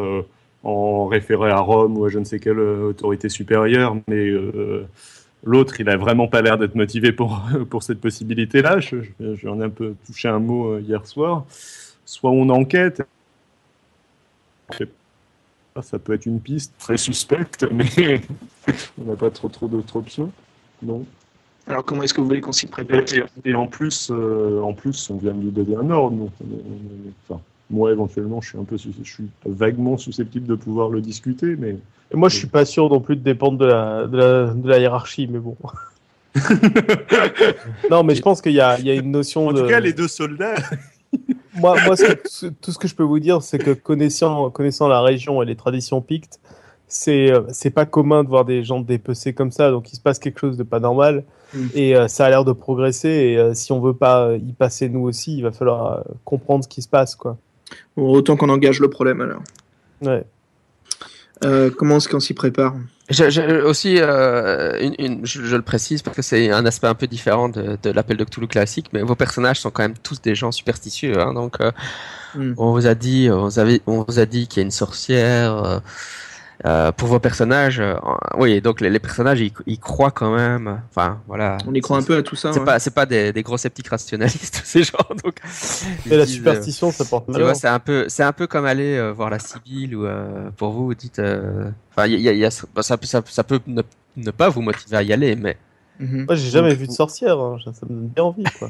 en référer à Rome ou à je ne sais quelle autorité supérieure, mais l'autre, il a vraiment pas l'air d'être motivé pour cette possibilité-là. J'en ai un peu touché un mot hier soir. Soit on enquête, ça peut être une piste très suspecte, mais on n'a pas trop d'autres options. Non. Alors comment est-ce que vous voulez qu'on s'y prépare? Et en plus, on vient de lui donner un ordre. Donc enfin, moi, éventuellement, je suis vaguement susceptible de pouvoir le discuter, mais. Et moi, je suis pas sûr non plus de dépendre de la hiérarchie, mais bon. Non, mais je pense qu'il y a une notion En tout cas, les deux soldats. Moi, tout ce que je peux vous dire, c'est que connaissant la région et les traditions pictes, c'est pas commun de voir des gens dépecés comme ça, donc il se passe quelque chose de pas normal, et ça a l'air de progresser, et si on veut pas y passer nous aussi, il va falloir comprendre ce qui se passe, quoi. Bon, autant qu'on engage le problème, alors. Ouais. Comment est-ce qu'on s'y prépare? Aussi, je le précise parce que c'est un aspect un peu différent de l'appel de Cthulhu classique, mais vos personnages sont quand même tous des gens superstitieux, hein, donc on vous a dit qu'il y a une sorcière. Pour vos personnages, oui, donc les personnages ils croient quand même. Enfin voilà. On y croit un peu à tout ça. C'est pas des gros sceptiques rationalistes ces gens. Donc. Et la superstition, ça porte malheur. C'est un peu comme aller voir la Sibylle ou pour vous dites. Enfin ça peut ne pas vous motiver à y aller, mais. Moi j'ai jamais vu de sorcière. Hein. Ça me donne bien envie quoi.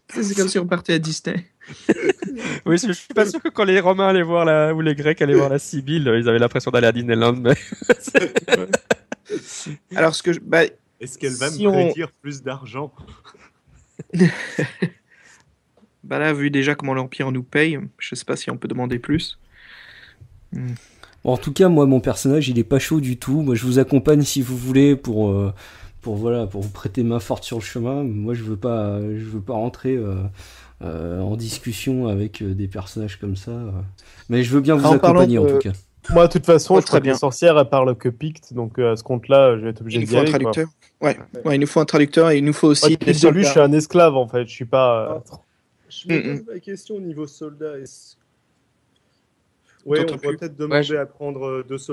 C'est comme si on partait à Disney. Oui, je suis pas sûr que quand les Romains allaient voir ou les Grecs allaient voir la Sibylle, ils avaient l'impression d'aller à Disneyland. Mais... Alors, est-ce qu'elle va me prédire plus d'argent? Bah là, vu déjà comment l'Empire nous paye, je sais pas si on peut demander plus. Bon, en tout cas, moi, mon personnage, il est pas chaud du tout. Moi, je vous accompagne si vous voulez pour vous prêter main forte sur le chemin. Moi, je veux pas rentrer en discussion avec des personnages comme ça. Mais je veux bien vous accompagner en tout cas. Moi, de toute façon, je crois que les sorcières, elles parlent que picte, donc à ce compte-là, je vais être obligé d'y aller. Il nous faut un traducteur. Ouais, il nous faut un traducteur et il nous faut aussi. Depuis le début, je suis un esclave en fait. Je suis pas. Je me pose la question au niveau soldat. Oui, on pourrait peut-être demander à prendre deux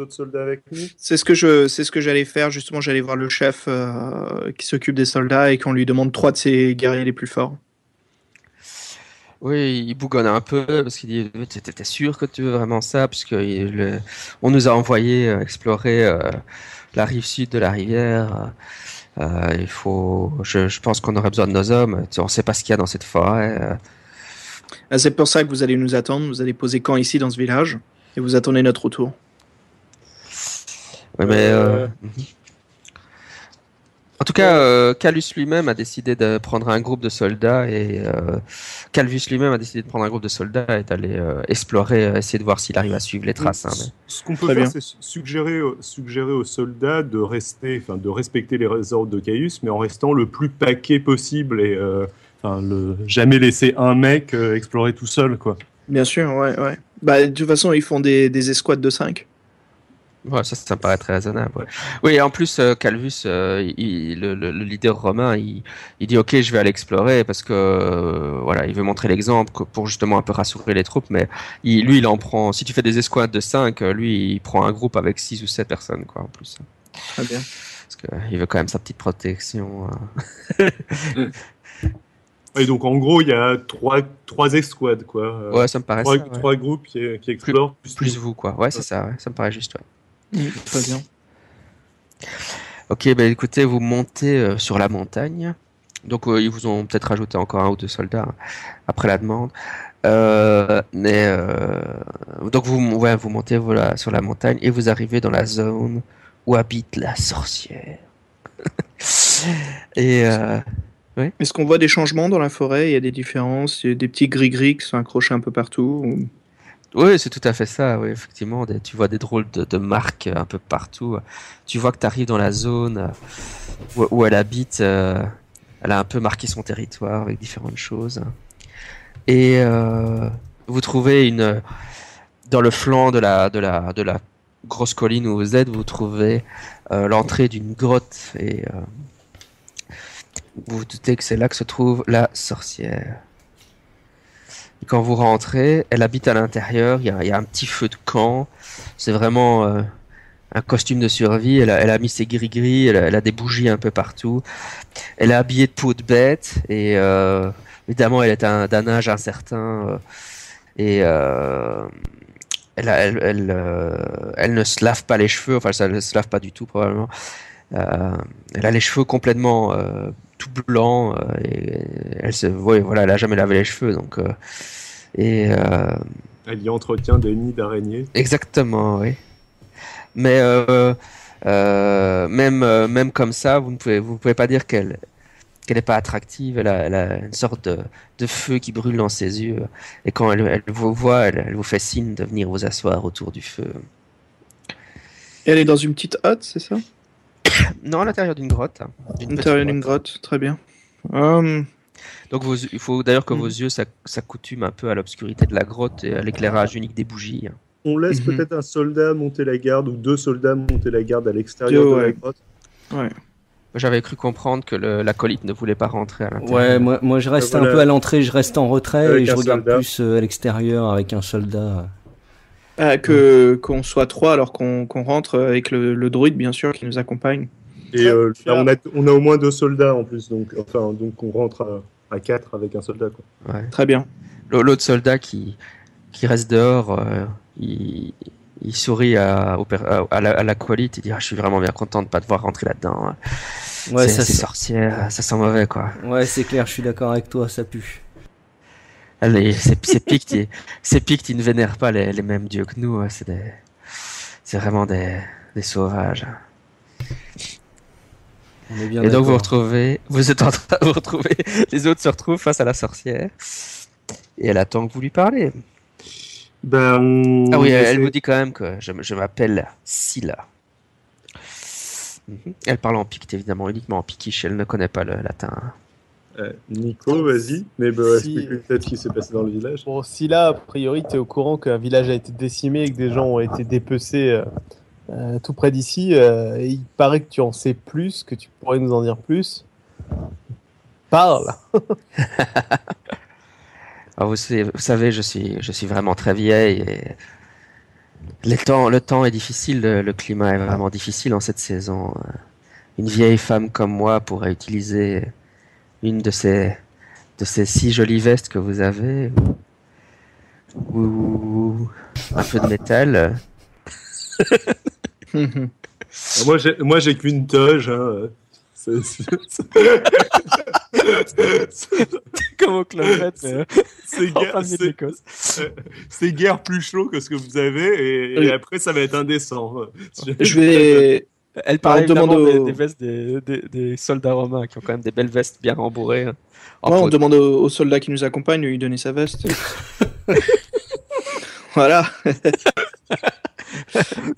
autres soldats avec nous. C'est ce que j'allais faire, justement, j'allais voir le chef qui s'occupe des soldats et qu'on lui demande 3 de ses guerriers les plus forts. Oui, il bougonne un peu parce qu'il dit t'es sûr que tu veux vraiment ça, puisque on nous a envoyé explorer la rive sud de la rivière. Je pense qu'on aurait besoin de nos hommes. On ne sait pas ce qu'il y a dans cette forêt. C'est pour ça que vous allez nous attendre. Vous allez poser camp ici dans ce village et vous attendez notre retour. Oui, mais en tout cas, Calus lui-même a décidé de prendre un groupe de soldats et Calvus lui-même a décidé de prendre un groupe de soldats et d'aller explorer, essayer de voir s'il arrive à suivre les traces. Hein, mais... Ce qu'on peut faire, c'est suggérer aux soldats de respecter les ordres de Caius, mais en restant le plus paquet possible et jamais laisser un mec explorer tout seul, quoi. Bien sûr, ouais. Bah, de toute façon, ils font des escouades de 5. Ouais, ça me paraît très raisonnable. Ouais. Oui, en plus, Calvus, le leader romain, il dit ok, je vais aller explorer parce que il veut montrer l'exemple pour justement un peu rassurer les troupes. Mais lui, il en prend. Si tu fais des escouades de 5, lui, il prend un groupe avec 6 ou 7 personnes, quoi, en plus. Très bien. Parce qu'il veut quand même sa petite protection. Et donc en gros, il y a trois escouades, quoi. Ouais, ça me paraît ça. Trois groupes qui explorent. Plus vous, quoi. Ouais, c'est ça. Ouais. Ça me paraît juste. Ouais. Très bien. Ok, écoutez, vous montez sur la montagne Donc ils vous ont peut-être rajouté encore 1 ou 2 soldats hein, après la demande. Donc vous montez voilà, sur la montagne et vous arrivez dans la zone où habite la sorcière. Et Est-ce qu'on voit des changements dans la forêt? Il y a des différences, il y a des petits gris-gris qui sont accrochés un peu partout oui, c'est tout à fait ça. Oui, effectivement, tu vois des drôles de marques un peu partout. Tu vois que tu arrives dans la zone où elle habite. Elle a un peu marqué son territoire avec différentes choses. Et vous trouvez dans le flanc de la grosse colline où vous êtes, vous trouvez l'entrée d'une grotte et vous vous doutez que c'est là que se trouve la sorcière. Et quand vous rentrez, elle habite à l'intérieur, il y a un petit feu de camp, c'est vraiment un costume de survie, elle a mis ses gris-gris, elle a des bougies un peu partout, elle est habillée de peau de bête et évidemment elle est d'un âge incertain et elle ne se lave pas les cheveux, enfin elle ne se lave pas du tout probablement, elle a les cheveux complètement tout blancs et elle a jamais lavé les cheveux donc elle y entretient des nids d'araignées. Exactement, oui. Mais même comme ça, vous pouvez pas dire qu'elle est pas attractive. Elle a une sorte de feu qui brûle dans ses yeux. Et quand elle vous voit, elle vous fait signe de venir vous asseoir autour du feu. Elle est dans une petite hotte, c'est ça? Non, à l'intérieur d'une grotte. L'intérieur d'une grotte, très bien. Donc il faut d'ailleurs que vos yeux s'accoutument un peu à l'obscurité de la grotte et à l'éclairage unique des bougies. On laisse peut-être un soldat monter la garde ou 2 soldats monter la garde à l'extérieur de la grotte. Ouais. J'avais cru comprendre que l'acolyte ne voulait pas rentrer à l'intérieur. Ouais, moi je reste un peu à l'entrée, je reste en retrait avec et je regarde soldat. plus à l'extérieur avec un soldat. Qu'on soit 3 alors qu'on rentre avec le druide bien sûr qui nous accompagne. Et là, on a au moins 2 soldats en plus, donc on rentre à 4 avec un soldat. Quoi. Ouais. Très bien. L'autre soldat qui reste dehors, il sourit à l'acolyte et dit je suis vraiment bien content de ne pas devoir rentrer là-dedans. Ouais, c'est sorcière, ça sent mauvais quoi. Ouais, c'est clair, je suis d'accord avec toi, ça pue. Allez, ces Pictes, ils ne vénèrent pas les mêmes dieux que nous. C'est vraiment des sauvages. On est bien et donc d'accord. vous êtes en train de vous retrouver. Les autres se retrouvent face à la sorcière et elle attend que vous lui parlez. Ah oui, elle vous dit quand même que je m'appelle Scylla. Elle parle en picte évidemment, uniquement en pictish. Elle ne connaît pas le latin. Nico, vas-y, mais explique peut-être ce qui s'est passé dans le village. Bon, si là, a priori, tu es au courant qu'un village a été décimé et que des gens ont été dépecés tout près d'ici, et il paraît que tu en sais plus, que tu pourrais nous en dire plus. Parle. Alors, vous savez, je suis vraiment très vieille et le temps est difficile, le climat est vraiment difficile en cette saison. Une vieille femme comme moi pourrait utiliser une de ces 6 jolies vestes que vous avez ou un peu de métal. Moi j'ai qu'une toge. Hein. Comme au Club c'est guère plus chaud que ce que vous avez et après ça va être indécent. Je vais. Elle parle évidemment des vestes des soldats romains qui ont quand même des belles vestes bien rembourrées. On demande aux soldats qui nous accompagnent de lui donner sa veste. Voilà.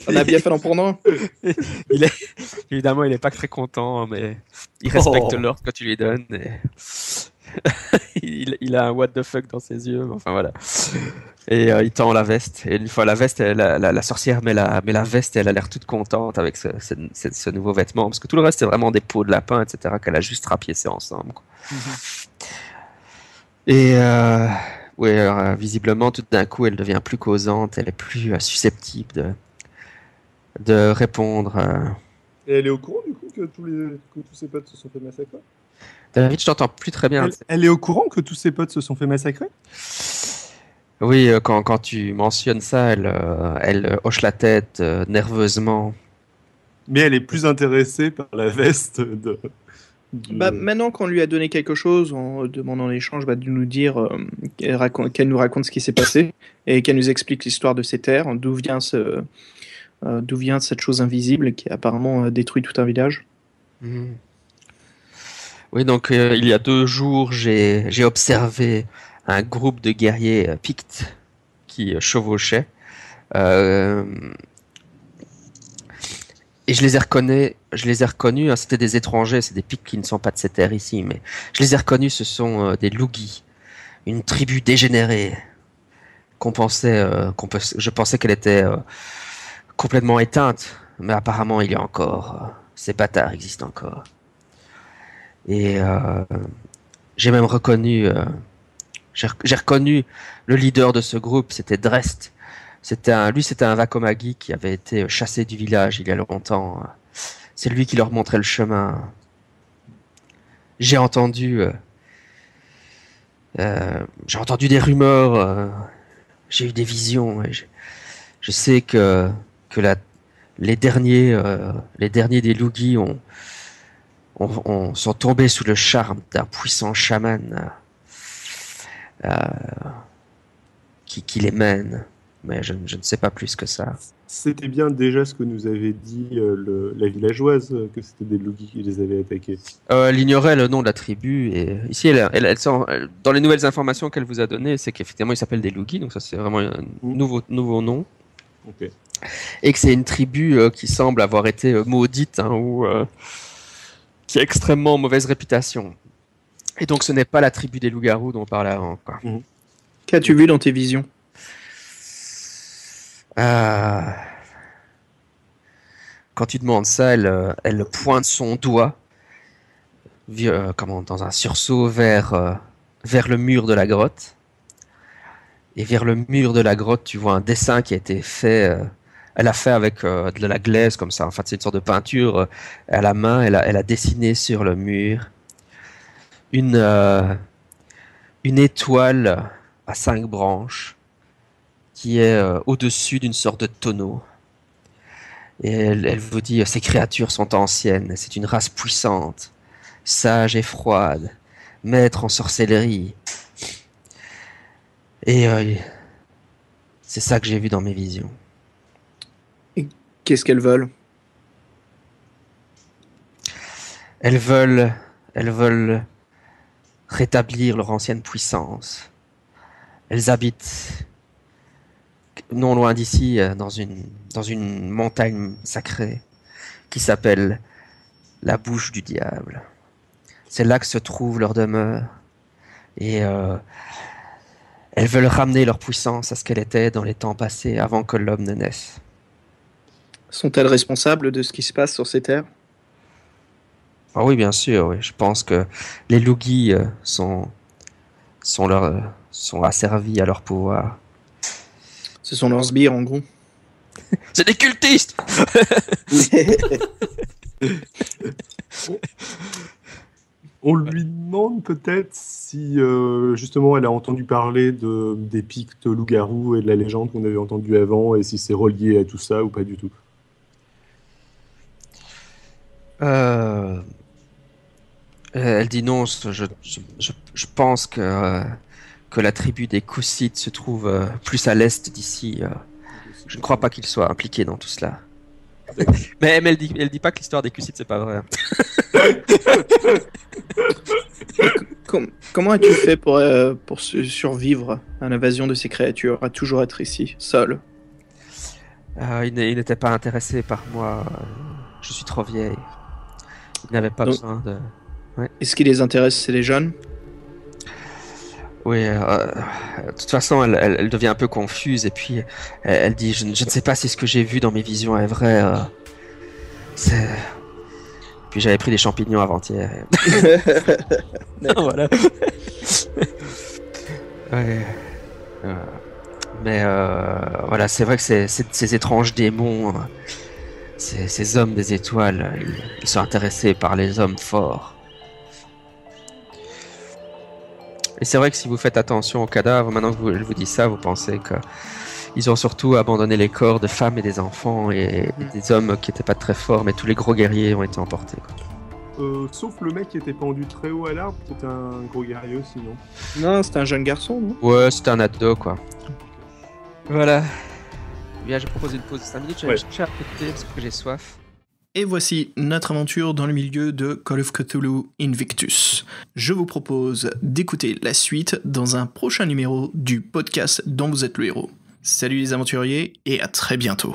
On a bien fait d'en prendre un. Évidemment, il est pas très content, mais il respecte l'ordre que tu lui donnes. Et il a un what the fuck dans ses yeux. Enfin voilà. Et il tend la veste. Et une fois la veste, la sorcière met la veste et elle a l'air toute contente avec ce nouveau vêtement. Parce que tout le reste, c'est vraiment des peaux de lapin, etc. qu'elle a juste rapiécé ensemble. Quoi. Et alors, visiblement, tout d'un coup, elle devient plus causante. Elle est plus susceptible de répondre. Et elle est au courant du coup que tous ses potes se sont fait massacrer? David, je t'entends plus très bien. Elle est au courant que tous ses potes se sont fait massacrer? Oui, quand tu mentionnes ça, elle hoche la tête nerveusement. Mais elle est plus intéressée par la veste Maintenant qu'on lui a donné quelque chose, en demandant l'échange, de nous dire, qu'elle nous raconte ce qui s'est passé et qu'elle nous explique l'histoire de ces terres, d'où vient cette chose invisible qui a apparemment détruit tout un village. Oui, donc il y a 2 jours, j'ai observé un groupe de guerriers pictes qui chevauchaient. Et je les ai reconnus, hein, c'était des étrangers, c'est des Pictes qui ne sont pas de cette terre ici, mais je les ai reconnus, ce sont des Lugis, une tribu dégénérée je pensais qu'elle était complètement éteinte, mais apparemment il y a encore, ces bâtards existent encore. Et j'ai même reconnu, j'ai reconnu le leader de ce groupe, c'était Drest. C'était un Vakomagi qui avait été chassé du village il y a longtemps. C'est lui qui leur montrait le chemin. J'ai entendu des rumeurs, j'ai eu des visions. Et je sais que les derniers des Lugis sont tombés sous le charme d'un puissant chaman qui les mène. Mais je ne sais pas plus que ça. C'était bien déjà ce que nous avait dit la villageoise, que c'était des Lugis qui les avaient attaqués. Elle ignorait le nom de la tribu, et ici, dans les nouvelles informations qu'elle vous a données, c'est qu'effectivement, ils s'appellent des Lugis, donc ça c'est vraiment un nouveau nom. Okay. Et que c'est une tribu qui semble avoir été maudite, hein, ou qui a extrêmement mauvaise réputation. Et donc ce n'est pas la tribu des loups-garous dont on parlait avant. Qu'as-tu vu dans tes visions ? Quand tu demandes ça, elle pointe son doigt dans un sursaut vers le mur de la grotte. Et vers le mur de la grotte, tu vois un dessin qui a été fait. Elle a fait avec de la glaise comme ça. En fait, c'est une sorte de peinture à la main. Elle a dessiné sur le mur une étoile à 5 branches qui est au-dessus d'une sorte de tonneau. Et elle vous dit, ces créatures sont anciennes, c'est une race puissante, sage et froide, maître en sorcellerie. Et c'est ça que j'ai vu dans mes visions. Et qu'est-ce qu'elles veulent ? Elles veulent rétablir leur ancienne puissance. Elles habitent non loin d'ici, dans une montagne sacrée qui s'appelle la Bouche du Diable. C'est là que se trouve leur demeure. Et elles veulent ramener leur puissance à ce qu'elle était dans les temps passés, avant que l'homme ne naisse. Sont-elles responsables de ce qui se passe sur ces terres ? Ah oui, bien sûr. Oui. Je pense que les Lugis sont asservis à leur pouvoir. Ce sont leurs sbires, en gros. C'est des cultistes. On lui demande peut-être si, justement, elle a entendu parler des Pictes loups-garous et de la légende qu'on avait entendue avant, et si c'est relié à tout ça ou pas du tout. Elle dit non, je pense que la tribu des Coussites se trouve plus à l'est d'ici. Je ne crois pas qu'il soit impliqué dans tout cela. Mais elle dit pas que l'histoire des Coussites c'est pas vrai. Comment as-tu fait pour survivre à l'invasion de ces créatures, à toujours être ici, seul ? Il n'était pas intéressé par moi. Je suis trop vieille. Il n'avait pas besoin de... Ouais. Et ce qui les intéresse, c'est les jeunes ? Oui, de toute façon, elle devient un peu confuse et puis elle dit je ne sais pas si ce que j'ai vu dans mes visions est vrai. Puis j'avais pris des champignons avant-hier. Voilà. Ouais. Mais voilà, c'est vrai que ces étranges démons, ces hommes des étoiles, ils sont intéressés par les hommes forts. Et c'est vrai que si vous faites attention aux cadavres, maintenant que je vous dis ça, vous pensez qu'ils ont surtout abandonné les corps de femmes et des enfants et des hommes qui n'étaient pas très forts, mais tous les gros guerriers ont été emportés. sauf le mec qui était pendu très haut à l'arbre, c'était un gros guerrier aussi, non? Non, c'était un jeune garçon, non? Ouais, c'était un ado, quoi. Voilà. Bien, je propose une pause de 5 minutes, je vais Ouais. chercher à côté parce que j'ai soif. Et voici notre aventure dans le milieu de Call of Cthulhu Invictus. Je vous propose d'écouter la suite dans un prochain numéro du podcast dont vous êtes le héros. Salut les aventuriers et à très bientôt.